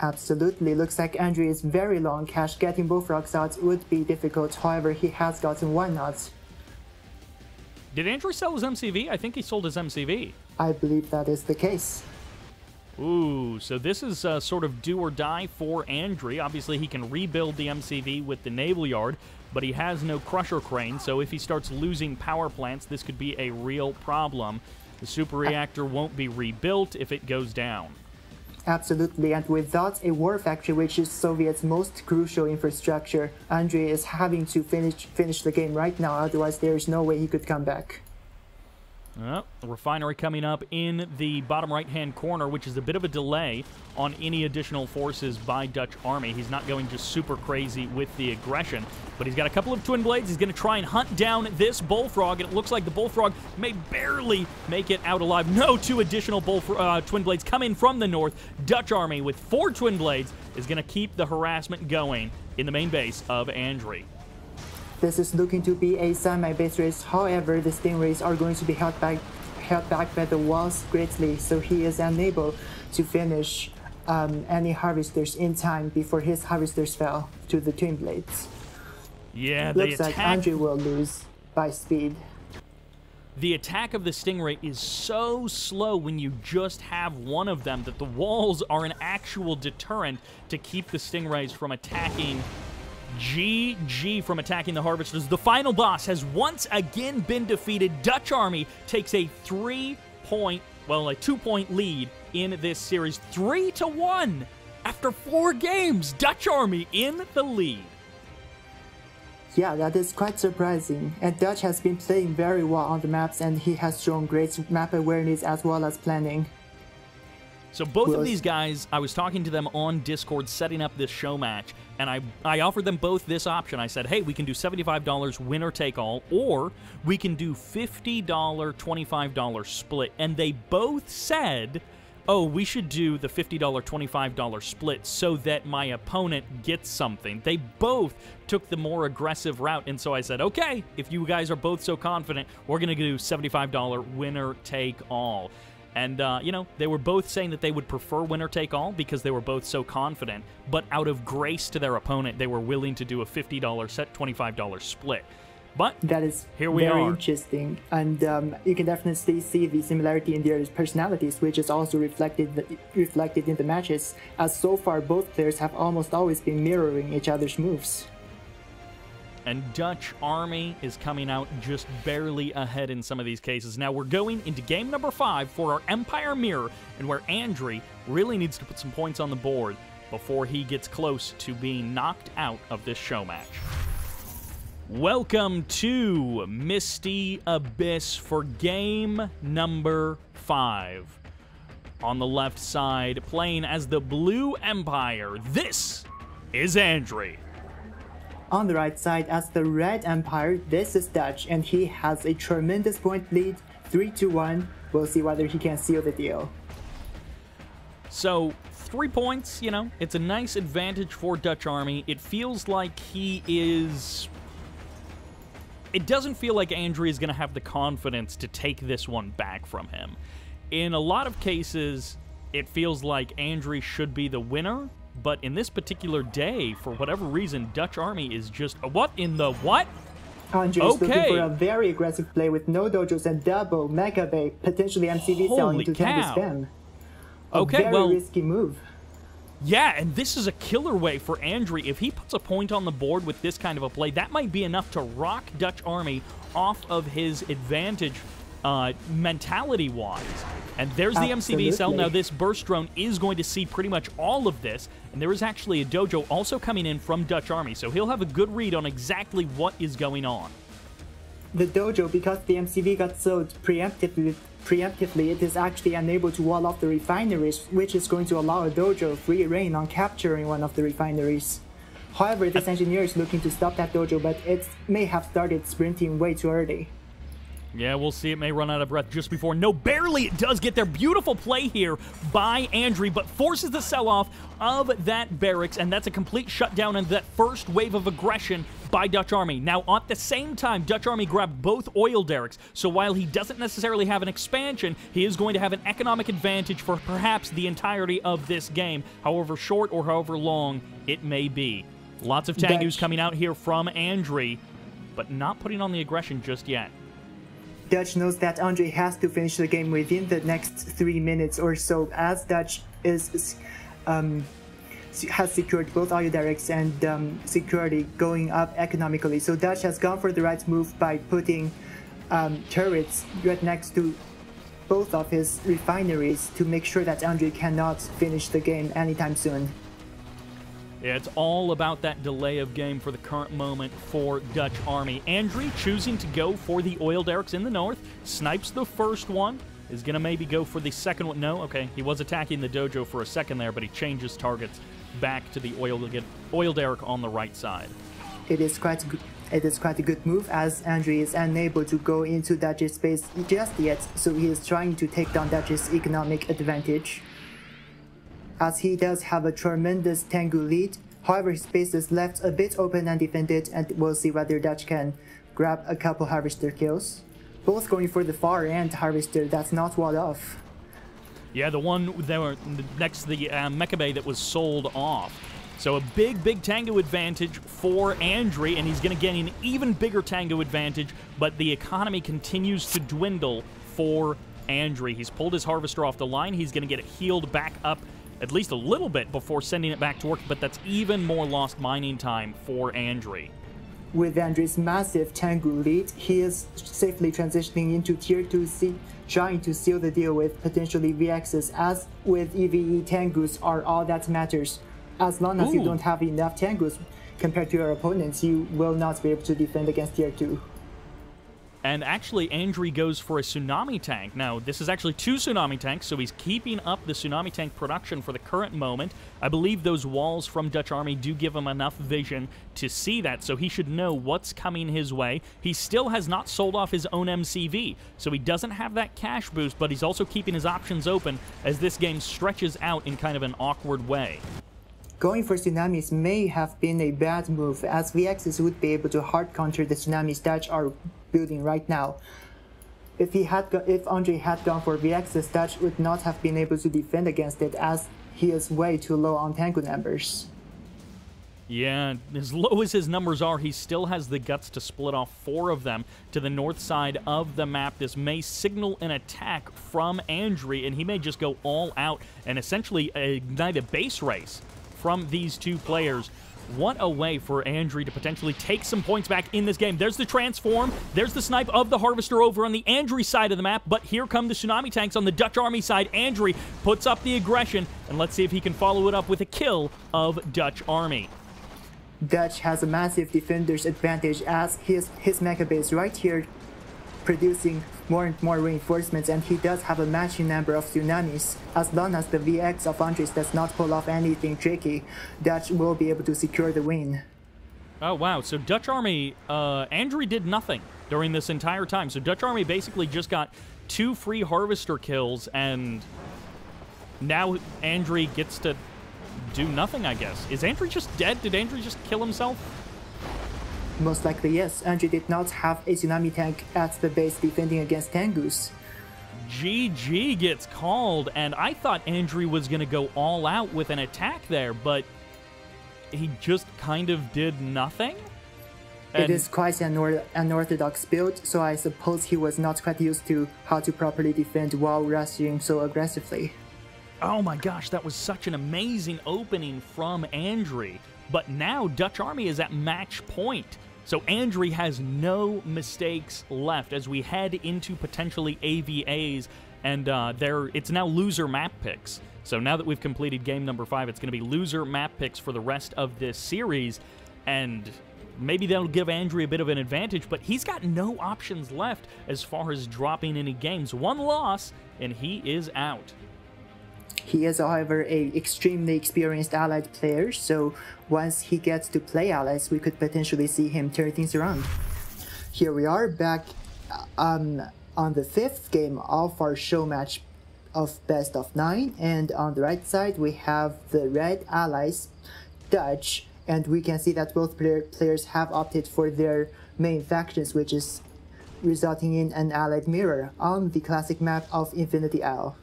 Absolutely. Looks like Andrey is very low on cash. Getting both rocks out would be difficult. However, he has gotten one out. Did Andrey sell his MCV? I think he sold his MCV. I believe that is the case. Ooh, so this is sort of do or die for Andrey. Obviously, he can rebuild the MCV with the naval yard, but he has no crusher crane, so if he starts losing power plants, this could be a real problem. The super reactor won't be rebuilt if it goes down. Absolutely, and without a war factory, which is Soviet's most crucial infrastructure, Andrey is having to finish the game right now, otherwise there is no way he could come back. The refinery coming up in the bottom right-hand corner, which is a bit of a delay on any additional forces by DutchArmy. He's not going just super crazy with the aggression, but he's got a couple of twin blades. He's going to try and hunt down this bullfrog, and it looks like the bullfrog may barely make it out alive. No, two additional twin blades coming from the north. DutchArmy with 4 twin blades is going to keep the harassment going in the main base of Andrey. This is looking to be a semi-base race. However, the Stingrays are going to be held back by the walls greatly, so he is unable to finish any harvesters in time before his harvesters fell to the twin blades. Yeah, looks like Andrey will lose by speed. The attack of the Stingray is so slow when you just have one of them that the walls are an actual deterrent to keep the Stingrays from attacking from attacking the Harvesters. The final boss has once again been defeated. DutchArmy takes a 2-point lead in this series. 3-1 after 4 games. DutchArmy in the lead. Yeah, that is quite surprising. And Dutch has been playing very well on the maps, and he has shown great map awareness as well as planning. So both of these guys, I was talking to them on Discord setting up this show match, and I offered them both this option. I said, hey, we can do $75 winner take all, or we can do $50 $25 split. And they both said, oh, we should do the $50 $25 split so that my opponent gets something. They both took the more aggressive route, and so I said, okay, if you guys are both so confident, we're going to do $75 winner take all. And, you know, they were both saying that they would prefer winner-take-all because they were both so confident. But out of grace to their opponent, they were willing to do a $50 set $25 split. But that is here we very are. Interesting. And you can definitely see the similarity in their personalities, which is also reflected in the matches, as so far both players have almost always been mirroring each other's moves. And DutchArmy is coming out just barely ahead in some of these cases. Now we're going into game number 5 for our Empire Mirror, and where Andrey really needs to put some points on the board before he gets close to being knocked out of this show match. Welcome to Misty Abyss for game number 5. On the left side, playing as the Blue Empire, this is Andrey. On the right side, as the Red Empire, this is Dutch, and he has a tremendous point lead, 3-1. We'll see whether he can seal the deal. So, 3 points, you know, it's a nice advantage for DutchArmy. It feels like he is... It doesn't feel like Andrey is going to have the confidence to take this one back from him. In a lot of cases, it feels like Andrey should be the winner, but in this particular day, for whatever reason, DutchArmy is just... What in the what? Andrey is looking for a very aggressive play with no dojos and double Mega Bay, potentially MCV selling to Tango Spam. Okay, very risky move. Yeah, and this is a killer way for Andrey. If he puts a point on the board with this kind of a play, that might be enough to rock DutchArmy off of his advantage mentality-wise. And there's the MCV cell. Now, this burst drone is going to see pretty much all of this, and there is actually a dojo also coming in from DutchArmy, so he'll have a good read on exactly what is going on. The dojo, because the MCV got sold preemptively, it is actually unable to wall off the refineries, which is going to allow a dojo free reign on capturing one of the refineries. However, this engineer is looking to stop that dojo, but it may have started sprinting way too early. Yeah, we'll see. It may run out of breath just before. No, barely it does get there. Beautiful play here by Andrey, but forces the sell-off of that barracks, and that's a complete shutdown of that first wave of aggression by DutchArmy. Now, at the same time, DutchArmy grabbed both oil derricks, so while he doesn't necessarily have an expansion, he is going to have an economic advantage for perhaps the entirety of this game, however short or however long it may be. Lots of Tengus coming out here from Andrey, but not putting on the aggression just yet. Dutch knows that Andrey has to finish the game within the next 3 minutes or so, as Dutch is has secured both oil derricks and security going up economically. So Dutch has gone for the right move by putting turrets right next to both of his refineries to make sure that Andrey cannot finish the game anytime soon. Yeah, it's all about that delay of game for the current moment for DutchArmy. Andrey choosing to go for the oil derricks in the north, snipes the first one, is going to maybe go for the second one. No, okay, he was attacking the dojo for a second there, but he changes targets back to the oil derrick on the right side. It is quite a good move, as Andrey is unable to go into Dutch's space just yet, so he is trying to take down Dutch's economic advantage. As he does have a tremendous Tengu lead, However, his space is left a bit open and defended, and we'll see whether Dutch can grab a couple Harvester kills. Both going for the far end Harvester that's not walled off. Yeah, the one there next to the Mecha Bay that was sold off. So a big Tango advantage for Andrey, and he's going to get an even bigger Tango advantage, but the economy continues to dwindle for Andrey. He's pulled his Harvester off the line. He's going to get it healed back up at least a little bit before sending it back to work, but that's even more lost mining time for Andrey. With Andrey's massive Tango lead, he is safely transitioning into Tier 2 C, trying to seal the deal with potentially VXs, as with EVE, Tangos are all that matters. As long as you don't have enough Tangos compared to your opponents, you will not be able to defend against Tier 2. And actually, Andrey goes for a Tsunami Tank. Now, this is actually 2 Tsunami Tanks, so he's keeping up the Tsunami Tank production for the current moment. I believe those walls from DutchArmy do give him enough vision to see that, so he should know what's coming his way. He still has not sold off his own MCV, so he doesn't have that cash boost, but he's also keeping his options open as this game stretches out in kind of an awkward way. Going for Tsunamis may have been a bad move, as VXs would be able to hard counter the Tsunamis Dutch are building right now. If Andrey had gone for VXs, Dutch would not have been able to defend against it, as he is way too low on Tango numbers. Yeah, as low as his numbers are, he still has the guts to split off 4 of them to the north side of the map. This may signal an attack from Andrey, and he may just go all out and essentially ignite a base race from these 2 players. What a way for Andrey to potentially take some points back in this game. There's the transform. There's the snipe of the Harvester over on the Andrey side of the map, but here come the Tsunami Tanks on the DutchArmy side. Andrey puts up the aggression, and let's see if he can follow it up with a kill of DutchArmy. Dutch has a massive defender's advantage, as his mecha base right here producing more and more reinforcements, and he does have a matching number of Tsunamis. As long as the VX of Andrey does not pull off anything tricky, Dutch will be able to secure the win. Oh, wow. So DutchArmy, Andrey did nothing during this entire time. So DutchArmy basically just got 2 free Harvester kills, and now Andrey gets to do nothing, I guess. Is Andrey just dead? Did Andrey just kill himself? Most likely, yes. Andrey did not have a Tsunami Tank at the base defending against Tangos. GG gets called, and I thought Andrey was going to go all out with an attack there, but he just kind of did nothing? It is quite an unorthodox build, so I suppose he was not quite used to how to properly defend while rushing so aggressively. Oh my gosh, that was such an amazing opening from Andrey. But now DutchArmy is at match point. So Andrey has no mistakes left as we head into potentially AVAs, and it's now loser map picks. So now that we've completed game number 5, it's going to be loser map picks for the rest of this series, and maybe that'll give Andrey a bit of an advantage, but he's got no options left as far as dropping any games. 1 loss, and he is out. He is, however, an extremely experienced allied player, so once he gets to play allies, we could potentially see him turn things around. Here we are back on the 5th game of our show match of best of 9, and on the right side we have the red allies, Dutch, and we can see that both players have opted for their main factions, which is resulting in an allied mirror on the classic map of Infinity Isle.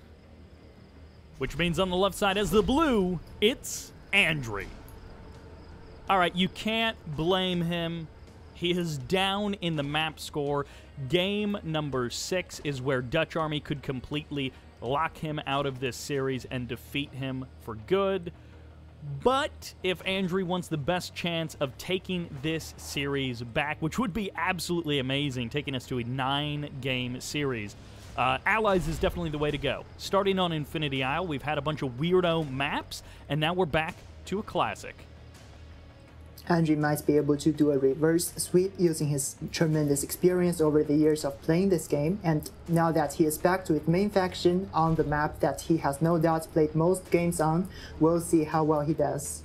Which means on the left side as the blue, it's Andrey. All right, you can't blame him. He is down in the map score. Game number 6 is where DutchArmy could completely lock him out of this series and defeat him for good. But if Andrey wants the best chance of taking this series back, which would be absolutely amazing, taking us to a 9-game series, Allies is definitely the way to go. Starting on Infinity Isle, we've had a bunch of weirdo maps, and now we're back to a classic. Andrey might be able to do a reverse sweep using his tremendous experience over the years of playing this game, and now that he is back to his main faction on the map that he has no doubt played most games on, we'll see how well he does.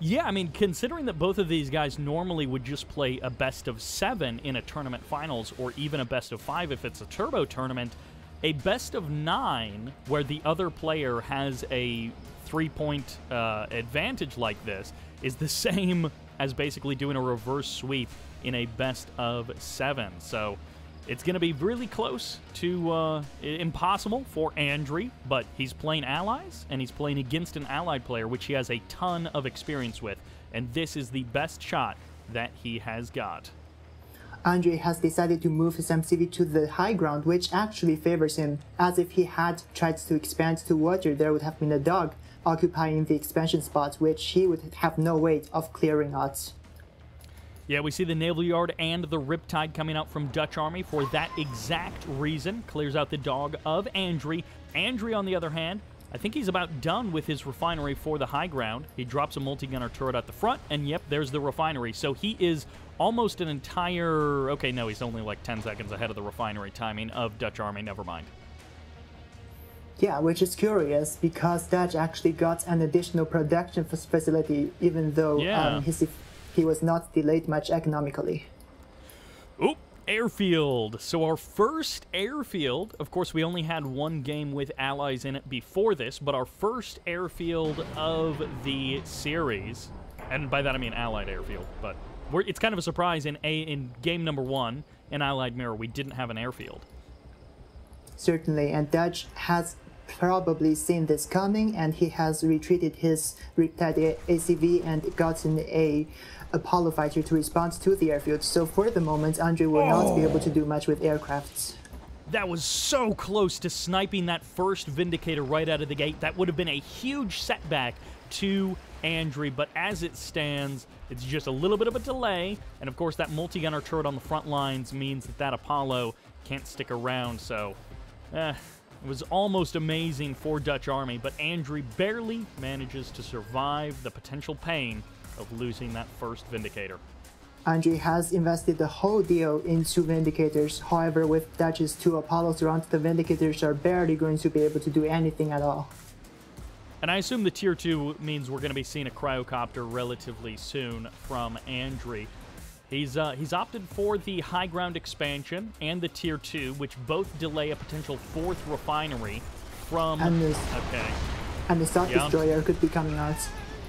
Yeah, I mean, considering that both of these guys normally would just play a best of 7 in a tournament finals, or even a best of 5 if it's a turbo tournament, a best of 9 where the other player has a 3-point advantage like this is the same as basically doing a reverse sweep in a best-of-7. So it's going to be really close to impossible for Andrey, but he's playing allies, and he's playing against an allied player, which he has a ton of experience with, and this is the best shot that he has got. Andrey has decided to move his MCV to the high ground, which actually favors him, as if he had tried to expand to water, there would have been a dog occupying the expansion spot, which he would have no way of clearing out. Yeah, we see the Naval Yard and the Riptide coming out from DutchArmy for that exact reason. Clears out the dog of Andrey. Andrey, on the other hand, I think he's about done with his refinery for the high ground. He drops a multi-gunner turret at the front, and yep, there's the refinery. So he is almost an entire... Okay, no, he's only like 10 seconds ahead of the refinery timing of DutchArmy. Never mind. Yeah, which is curious, because Dutch actually got an additional production facility, even though he was not delayed much economically. Oop, airfield. So our first airfield, of course, we only had one game with allies in it before this, but our first airfield of the series, and by that I mean allied airfield, but it's kind of a surprise in game number 1 in Allied Mirror, we didn't have an airfield. Certainly, and Dutch has probably seen this coming, and he has retreated his Riptide ACV and gotten a Apollo fighter to respond to the airfield. So for the moment, Andrey will not be able to do much with aircrafts. That was so close to sniping that first Vindicator right out of the gate. That would have been a huge setback to Andrey, but as it stands, it's just a little bit of a delay, and of course that multi-gunner turret on the front lines means that Apollo can't stick around, so it was almost amazing for DutchArmy, but Andrey barely manages to survive the potential pain of losing that first Vindicator. Andrey has invested the whole deal into Vindicators. However, with Dutch's 2 Apollos around, the Vindicators are barely going to be able to do anything at all. And I assume the Tier 2 means we're going to be seeing a Cryocopter relatively soon from Andrey. He's opted for the high ground expansion and the Tier 2, which both delay a potential 4th refinery from... And the Star Destroyer could be coming out.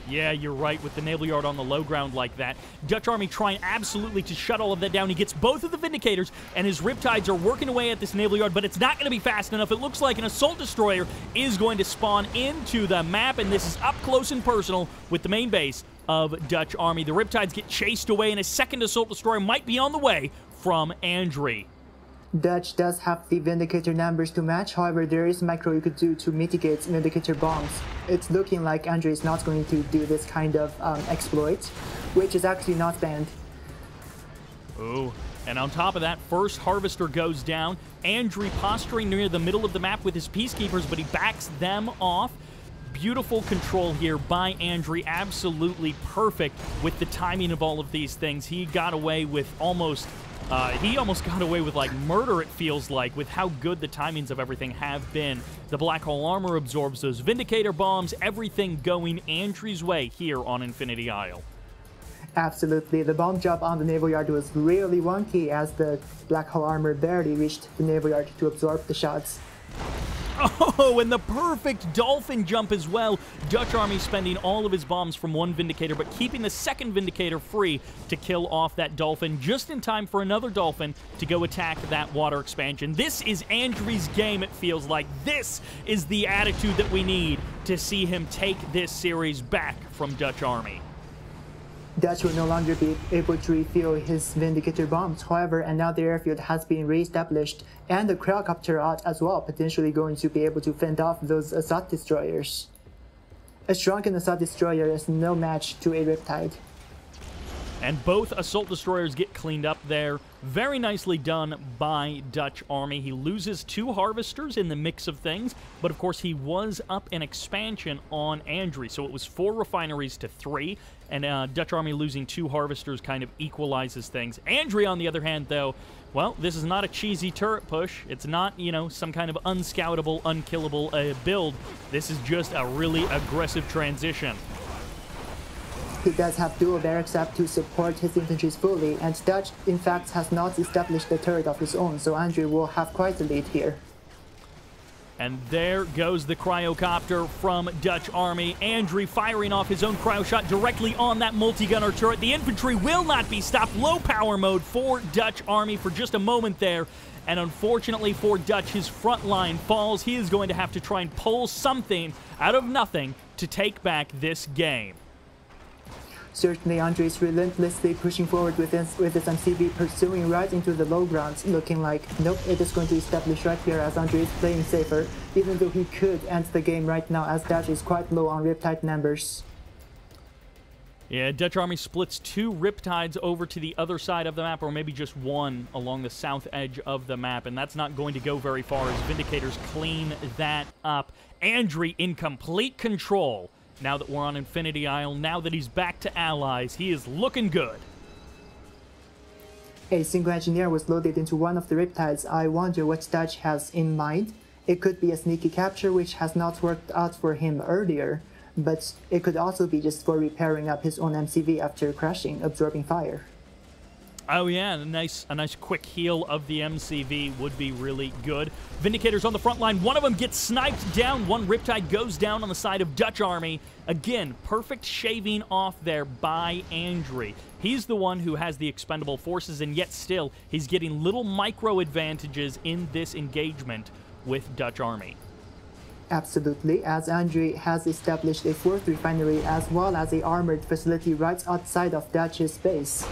Yeah, you're right, with the Naval Yard on the low ground like that. DutchArmy trying absolutely to shut all of that down. He gets both of the Vindicators, and his Riptides are working away at this Naval Yard, but it's not going to be fast enough. It looks like an Assault Destroyer is going to spawn into the map, and this is up close and personal with the main base of DutchArmy. The Riptides get chased away, and a second Assault Destroyer might be on the way from Andrey. Dutch does have the Vindicator numbers to match, however there is macro you could do to mitigate Vindicator bombs. It's looking like Andrey is not going to do this kind of exploit, which is actually not banned. Ooh, and on top of that, first Harvester goes down. Andrey posturing near the middle of the map with his Peacekeepers, but he backs them off. Beautiful control here by Andrey, absolutely perfect with the timing of all of these things. He got away with almost got away with like murder, it feels like, with how good the timings of everything have been. The Black Hole Armor absorbs those Vindicator bombs, everything going Andrey's way here on Infinity Isle. Absolutely. The bomb drop on the Naval Yard was really wonky, as the Black Hole Armor barely reached the Naval Yard to absorb the shots. Oh, and the perfect Dolphin jump as well. DutchArmy spending all of his bombs from one Vindicator, but keeping the second Vindicator free to kill off that Dolphin just in time for another Dolphin to go attack that water expansion. This is Andrey's game, it feels like. This is the attitude that we need to see him take this series back from DutchArmy. Dutch will no longer be able to refuel his Vindicator bombs. However, another airfield has been re-established, and the Cryocopter out as well, potentially going to be able to fend off those Assault Destroyers. A shrunken Assault Destroyer is no match to a Riptide. And both Assault Destroyers get cleaned up there. Very nicely done by DutchArmy. He loses 2 Harvesters in the mix of things, but of course he was up an expansion on Andrey, so it was 4 refineries to 3, and DutchArmy losing 2 Harvesters kind of equalizes things. Andrey, on the other hand, though, well, this is not a cheesy turret push. It's not, you know, some kind of unscoutable, unkillable build. This is just a really aggressive transition. He does have dual barracks up to support his infantries fully, and Dutch, in fact, has not established a turret of his own, so Andrey will have quite a lead here. And there goes the cryocopter from DutchArmy. Andrey firing off his own cryo shot directly on that multi-gunner turret. The infantry will not be stopped. Low power mode for DutchArmy for just a moment there. And unfortunately for Dutch, his front line falls. He is going to have to try and pull something out of nothing to take back this game. Certainly, Andrey is relentlessly pushing forward with his MCV, pursuing right into the low ground, looking like, nope, it is going to establish right here as Andrey is playing safer, even though he could end the game right now as Dutch is quite low on Riptide numbers. Yeah, DutchArmy splits 2 Riptides over to the other side of the map, or maybe just one along the south edge of the map, and that's not going to go very far as Vindicators clean that up. Andrey in complete control. Now that we're on Infinity Isle, now that he's back to allies, he is looking good. A single engineer was loaded into one of the Riptides. I wonder what Dutch has in mind. It could be a sneaky capture which has not worked out for him earlier, but it could also be just for repairing up his own MCV after crashing, absorbing fire. Oh yeah, a nice quick heal of the MCV would be really good. Vindicators on the front line. One of them gets sniped down. One Riptide goes down on the side of DutchArmy. Again, perfect shaving off there by Andrey. He's the one who has the expendable forces, and yet still, he's getting little micro advantages in this engagement with DutchArmy. Absolutely, as Andrey has established a 4th refinery as well as a armored facility right outside of Dutch's base.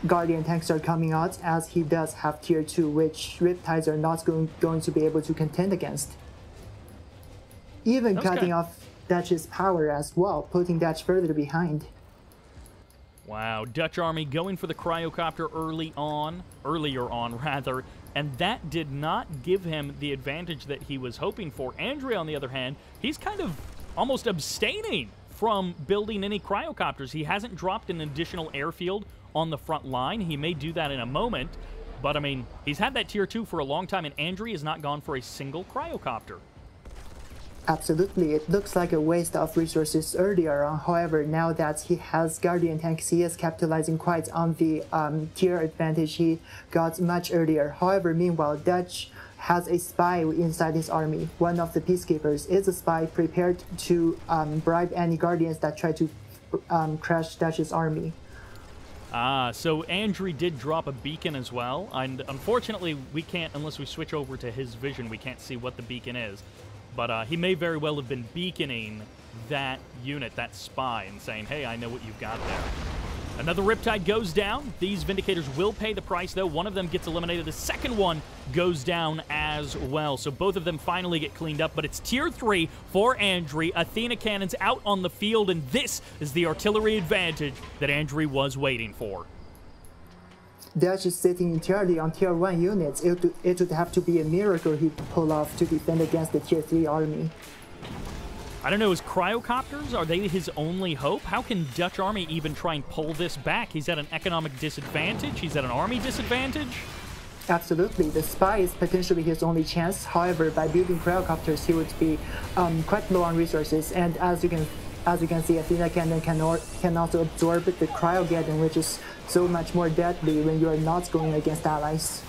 Guardian tanks are coming out as he does have tier 2, which Riptides are not going to be able to contend against. Even cutting off Dutch's power as well, putting Dutch further behind. Wow, DutchArmy going for the cryocopter earlier on, and that did not give him the advantage that he was hoping for. Andrey, on the other hand, he's kind of almost abstaining from building any cryocopters. He hasn't dropped an additional airfield on the front line. He may do that in a moment, but I mean, he's had that tier 2 for a long time, and Andrey has not gone for a single cryocopter. Absolutely, it looks like a waste of resources earlier on. However, now that he has Guardian tanks, he is capitalizing quite on the tier advantage he got much earlier. However, meanwhile, Dutch has a spy inside his army. One of the peacekeepers is a spy prepared to bribe any Guardians that try to crash Dutch's army. So Andrey did drop a beacon as well, and unfortunately we can't, unless we switch over to his vision, we can't see what the beacon is. But he may very well have been beaconing that unit, that spy, and saying, hey, I know what you've got there. Another Riptide goes down. These Vindicators will pay the price, though. One of them gets eliminated. The second one goes down as well. So both of them finally get cleaned up, but it's tier 3 for Andrey. Athena cannons out on the field, and this is the artillery advantage that Andrey was waiting for. Dutch is sitting entirely on tier 1 units. It would have to be a miracle he'd pull off to defend against the tier 3 army. I don't know, his cryocopters, are they his only hope? How can DutchArmy even try and pull this back? He's at an economic disadvantage? He's at an army disadvantage? Absolutely, the spy is potentially his only chance. However, by building cryocopters, he would be quite low on resources. And as you can see, Athena cannon can also absorb the cryogeddon, which is so much more deadly when you are not going against allies.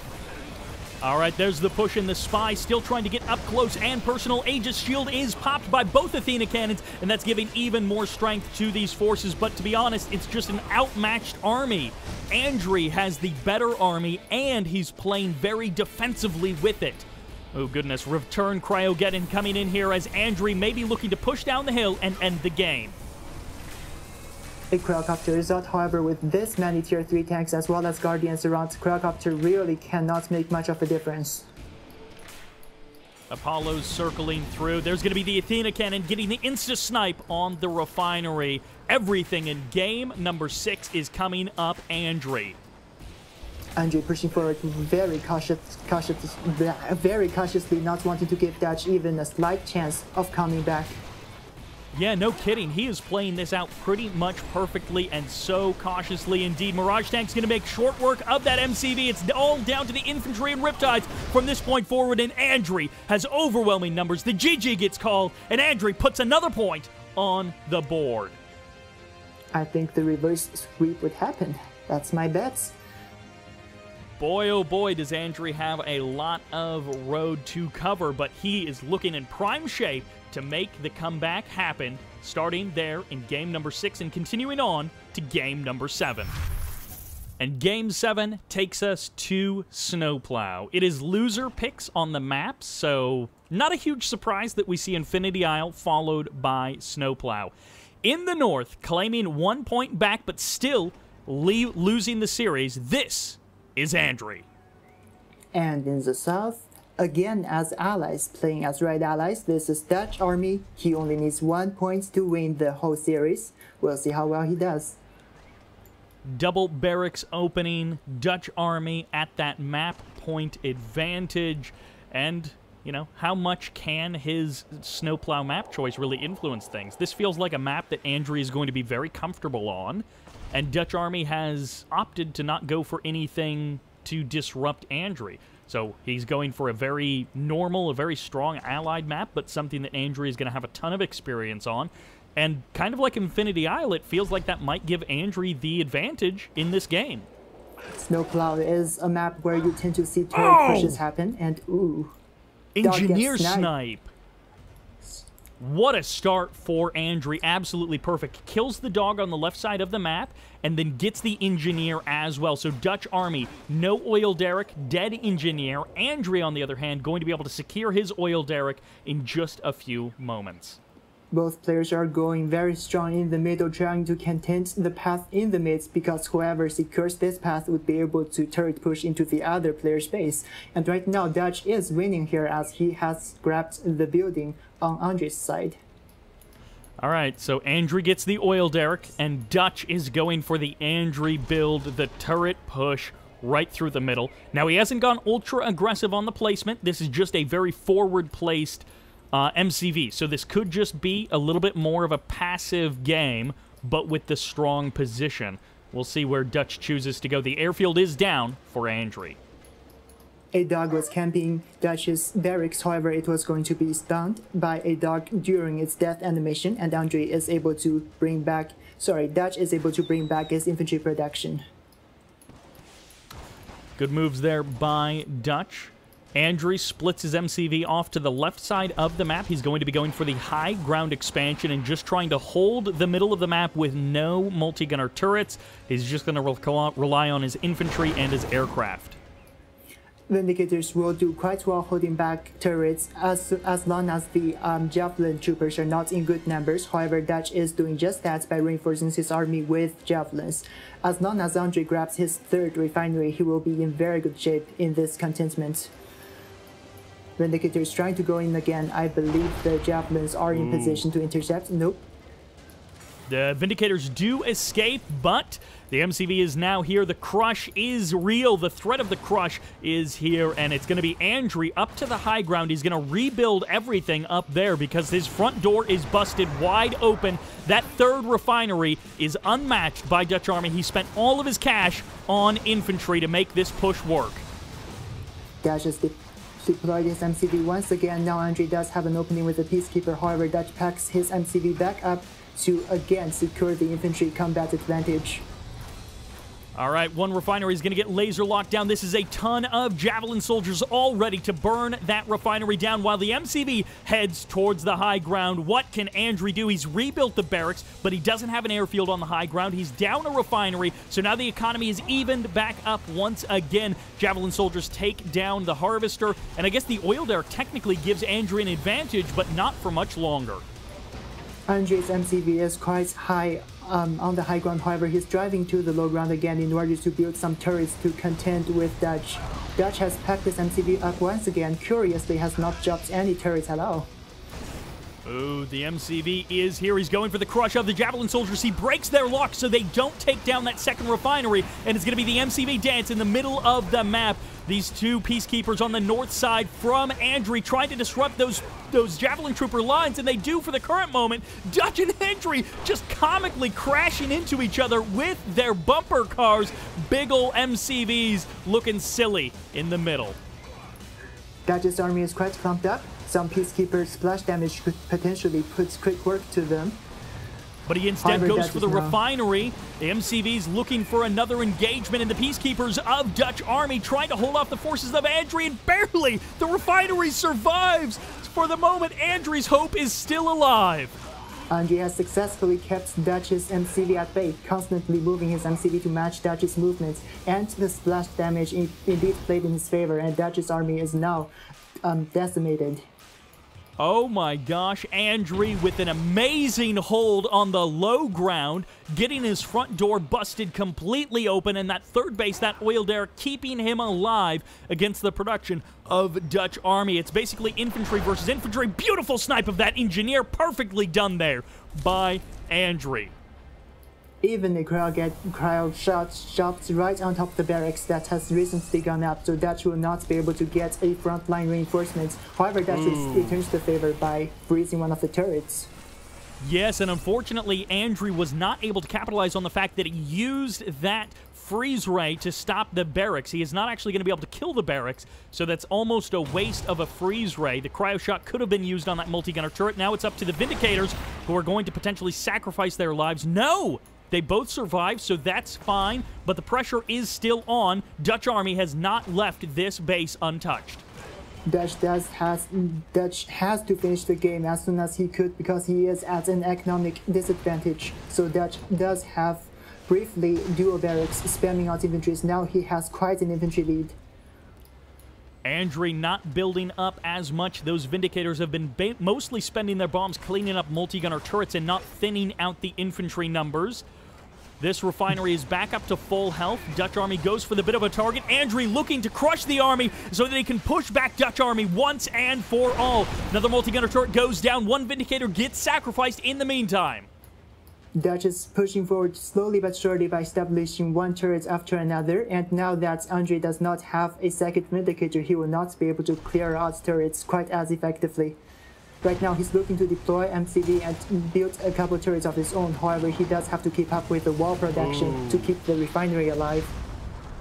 All right, there's the push, and the spy still trying to get up close and personal. Aegis shield is popped by both Athena cannons, and that's giving even more strength to these forces. But to be honest, it's just an outmatched army. Andrey has the better army, and he's playing very defensively with it. Oh, goodness. Return Cryogeddon coming in here as Andrey may be looking to push down the hill and end the game. A cryocopter is out, however, with this many tier 3 tanks as well as Guardians around, cryocopter really cannot make much of a difference. Apollo's circling through. There's going to be the Athena cannon getting the insta-snipe on the refinery. Everything in game number 6 is coming up, Andrey. Andrey pushing forward very cautiously, not wanting to give Dutch even a slight chance of coming back. Yeah, no kidding. He is playing this out pretty much perfectly and so cautiously indeed. Mirage Tank's going to make short work of that MCV. It's all down to the infantry and Riptides from this point forward, and Andrey has overwhelming numbers. The GG gets called, and Andrey puts another point on the board. I think the reverse sweep would happen. That's my bets. boy, oh boy, does Andrey have a lot of road to cover, but he is looking in prime shape to make the comeback happen, starting there in game number 6 and continuing on to game number 7. And game 7 takes us to Snowplow. It is loser picks on the map, so not a huge surprise that we see Infinity Isle followed by Snowplow. In the north, claiming 1 point back, but still losing the series, this is Andrey. And in the south, again as allies, playing as right allies, this is DutchArmy. He only needs 1 point to win the whole series. We'll see how well he does. Double barracks opening, DutchArmy at that map point advantage, and, you know, how much can his Snowplow map choice really influence things? This feels like a map that Andrey is going to be very comfortable on, and DutchArmy has opted to not go for anything to disrupt Andrey. So he's going for a very normal, a very strong allied map, but something that Andrey is going to have a ton of experience on. And kind of like Infinity Isle, it feels like that might give Andrey the advantage in this game. Snowplow is a map where you tend to see turret pushes happen, and ooh. Engineer snipe. What a start for Andrey. Absolutely perfect. Kills the dog on the left side of the map, and then gets the engineer as well. So DutchArmy, no oil derrick, dead engineer. Andrey, on the other hand, going to be able to secure his oil derrick in just a few moments. Both players are going very strong in the middle, trying to contain the path in the mid, because whoever secures this path would be able to turret push into the other player's base. And right now, Dutch is winning here as he has grabbed the building on Andrey's side. All right, so Andrey gets the oil derrick, and Dutch is going for the Andrey build, the turret push right through the middle. Now, he hasn't gone ultra aggressive on the placement. This is just a very forward-placed MCV, so this could just be a little bit more of a passive game, but with the strong position. We'll see where Dutch chooses to go. The airfield is down for Andrey. A dog was camping Dutch's barracks, however, it was going to be stunned by a dog during its death animation, and Andrey is able to bring back, Dutch is able to bring back his infantry production. Good moves there by Dutch. Andrey splits his MCV off to the left side of the map. He's going to be going for the high ground expansion and just trying to hold the middle of the map with no multi-gunner turrets. He's just going to rely on his infantry and his aircraft. Vindicators will do quite well holding back turrets as long as the Javelin troopers are not in good numbers. However, Dutch is doing just that by reinforcing his army with javelins. As long as Andrey grabs his third refinery, he will be in very good shape in this contentment. Vindicator is trying to go in again. I believe the javelins are in position to intercept. Nope. The Vindicators do escape, but the MCV is now here. The crush is real. The threat of the crush is here, and it's going to be Andrey up to the high ground. He's going to rebuild everything up there because his front door is busted wide open. That third refinery is unmatched by DutchArmy. He spent all of his cash on infantry to make this push work. Dash is deployed his MCV once again. Now Andrey does have an opening with the Peacekeeper. However, Dutch packs his MCV back up to again secure the infantry combat advantage. All right, one refinery is going to get laser locked down. This is a ton of Javelin soldiers all ready to burn that refinery down while the MCV heads towards the high ground. What can Andrey do? He's rebuilt the barracks, but he doesn't have an airfield on the high ground. He's down a refinery, so now the economy is evened back up once again. Javelin soldiers take down the harvester, and I guess the oil derrick technically gives Andrey an advantage, but not for much longer. Andrey's MCV is quite high on the high ground. However, he's driving to the low ground again in order to build some turrets to contend with Dutch. Dutch has packed his MCV up once again. Curiously, has not dropped any turrets at all. Ooh, the MCV is here. He's going for the crush of the Javelin soldiers. He breaks their lock so they don't take down that second refinery, and it's going to be the MCV dance in the middle of the map. These two Peacekeepers on the north side from Andrey trying to disrupt those Javelin Trooper lines, and they do for the current moment. Dutch and Andrey just comically crashing into each other with their bumper cars. Big ol' MCVs looking silly in the middle. Dutch's army is quite clumped up. Some Peacekeeper splash damage could potentially put quick work to them. but he instead However, goes that for is the now- refinery. The MCV's looking for another engagement, and the Peacekeepers of Dutch Army trying to hold off the forces of Andrey, and barely the refinery survives. For the moment, Andrey's hope is still alive. Andrey has successfully kept Dutch's MCV at bay, constantly moving his MCV to match Dutch's movements, and the splash damage indeed played in his favor, and Dutch's army is now decimated. Oh my gosh, Andrey with an amazing hold on the low ground, getting his front door busted completely open, and that third base, that oil derrick, keeping him alive against the production of Dutch Army. It's basically infantry versus infantry. Beautiful snipe of that engineer, perfectly done there by Andrey. Even the crowd shots right on top of the barracks that has recently gone up, so Dutch will not be able to get a frontline reinforcement. However, Dutch returns the favor by freezing one of the turrets. Yes, and unfortunately, Andrey was not able to capitalize on the fact that he used that freeze ray to stop the barracks. He is not actually going to be able to kill the barracks, so that's almost a waste of a freeze ray. The cryo shot could have been used on that multi-gunner turret. Now it's up to the Vindicators, who are going to potentially sacrifice their lives. No! They both survived, so that's fine, but the pressure is still on. Dutch Army has not left this base untouched. Dutch has to finish the game as soon as he could, because he is at an economic disadvantage. So Dutch does have briefly dual barracks spamming out infantries. Now he has quite an infantry lead. Andrey not building up as much. Those Vindicators have been mostly spending their bombs cleaning up multi-gunner turrets and not thinning out the infantry numbers. This refinery is back up to full health. Dutch Army goes for the bit of a target. Andrey looking to crush the army so that he can push back Dutch Army once and for all. Another multi-gunner turret goes down. One Vindicator gets sacrificed in the meantime. Dutch is pushing forward slowly but surely by establishing one turret after another, and now that Andrey does not have a second Vindicator, he will not be able to clear out turrets quite as effectively. Right now he's looking to deploy MCV and build a couple turrets of his own. However, he does have to keep up with the wall production to keep the refinery alive.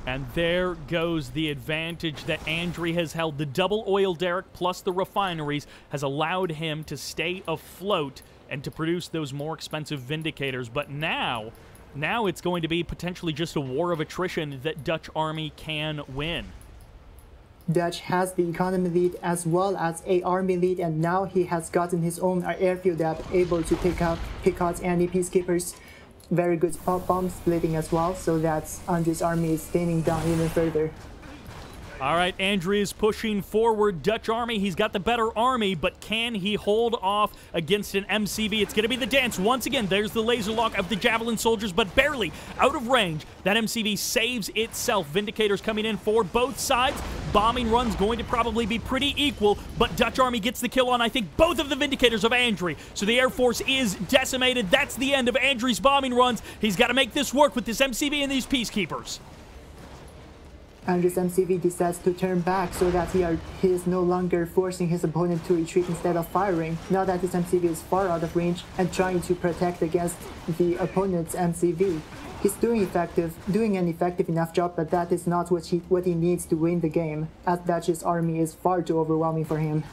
And there goes the advantage that Andrey has held. The double oil derrick plus the refineries has allowed him to stay afloat and to produce those more expensive Vindicators. But now it's going to be potentially just a war of attrition that Dutch Army can win. Dutch has the economy lead as well as a army lead, and now he has gotten his own airfield that able to pick out any peacekeepers. Very good bomb splitting as well, so that Andrey's army is thinning down even further. All right, Andrey is pushing forward. Dutch Army, he's got the better army, but can he hold off against an MCV? It's going to be the dance. Once again, there's the laser lock of the Javelin soldiers, but barely out of range. That MCV saves itself. Vindicators coming in for both sides. Bombing run's going to probably be pretty equal, but Dutch Army gets the kill on, I think, both of the Vindicators of Andrey. So the Air Force is decimated. That's the end of Andrey's bombing runs. He's got to make this work with this MCV and these Peacekeepers. Andrey's MCV decides to turn back so that he is no longer forcing his opponent to retreat instead of firing. Now that his MCV is far out of range and trying to protect against the opponent's MCV. He's doing an effective enough job, but that is not what he needs to win the game, as Dutch's army is far too overwhelming for him.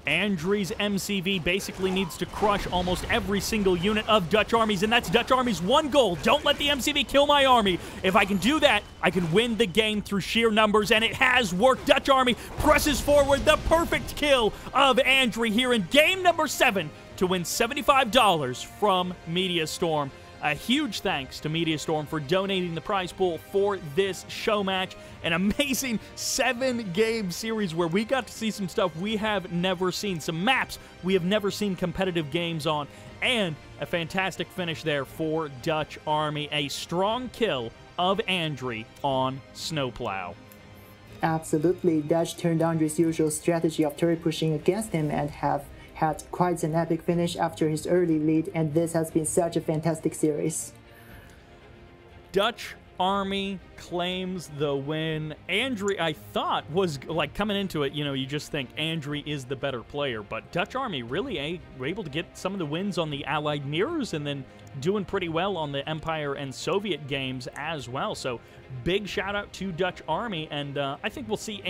Andrey's MCV basically needs to crush almost every single unit of Dutch Army's, and that's Dutch Army's one goal. Don't let the MCV kill my army. If I can do that, I can win the game through sheer numbers, and it has worked. Dutch Army presses forward. The perfect kill of Andrey here in game number 7 to win $75 from Mediastorm. A huge thanks to Mediastorm for donating the prize pool for this show match. An amazing 7-game series where we got to see some stuff we have never seen. Some maps we have never seen competitive games on. And a fantastic finish there for Dutch Army. A strong kill of Andrey on Snowplow. Absolutely. Dutch turned Andrey's usual strategy of turret pushing against him and have had quite an epic finish after his early lead, and this has been such a fantastic series. Dutch Army claims the win. Andrey, I thought, was like coming into it, you just think Andrey is the better player, but Dutch Army really were able to get some of the wins on the Allied mirrors and then doing pretty well on the Empire and Soviet games as well. So big shout out to Dutch Army, and I think we'll see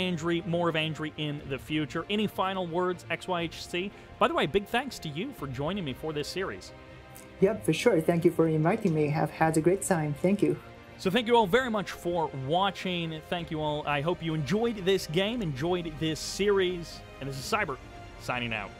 more of Andrey in the future. Any final words, XYHC? By the way, big thanks to you for joining me for this series. Yep, for sure. Thank you for inviting me. I've had a great time. Thank you. So thank you all very much for watching. Thank you all. I hope you enjoyed this game, enjoyed this series. And this is Cyber, signing out.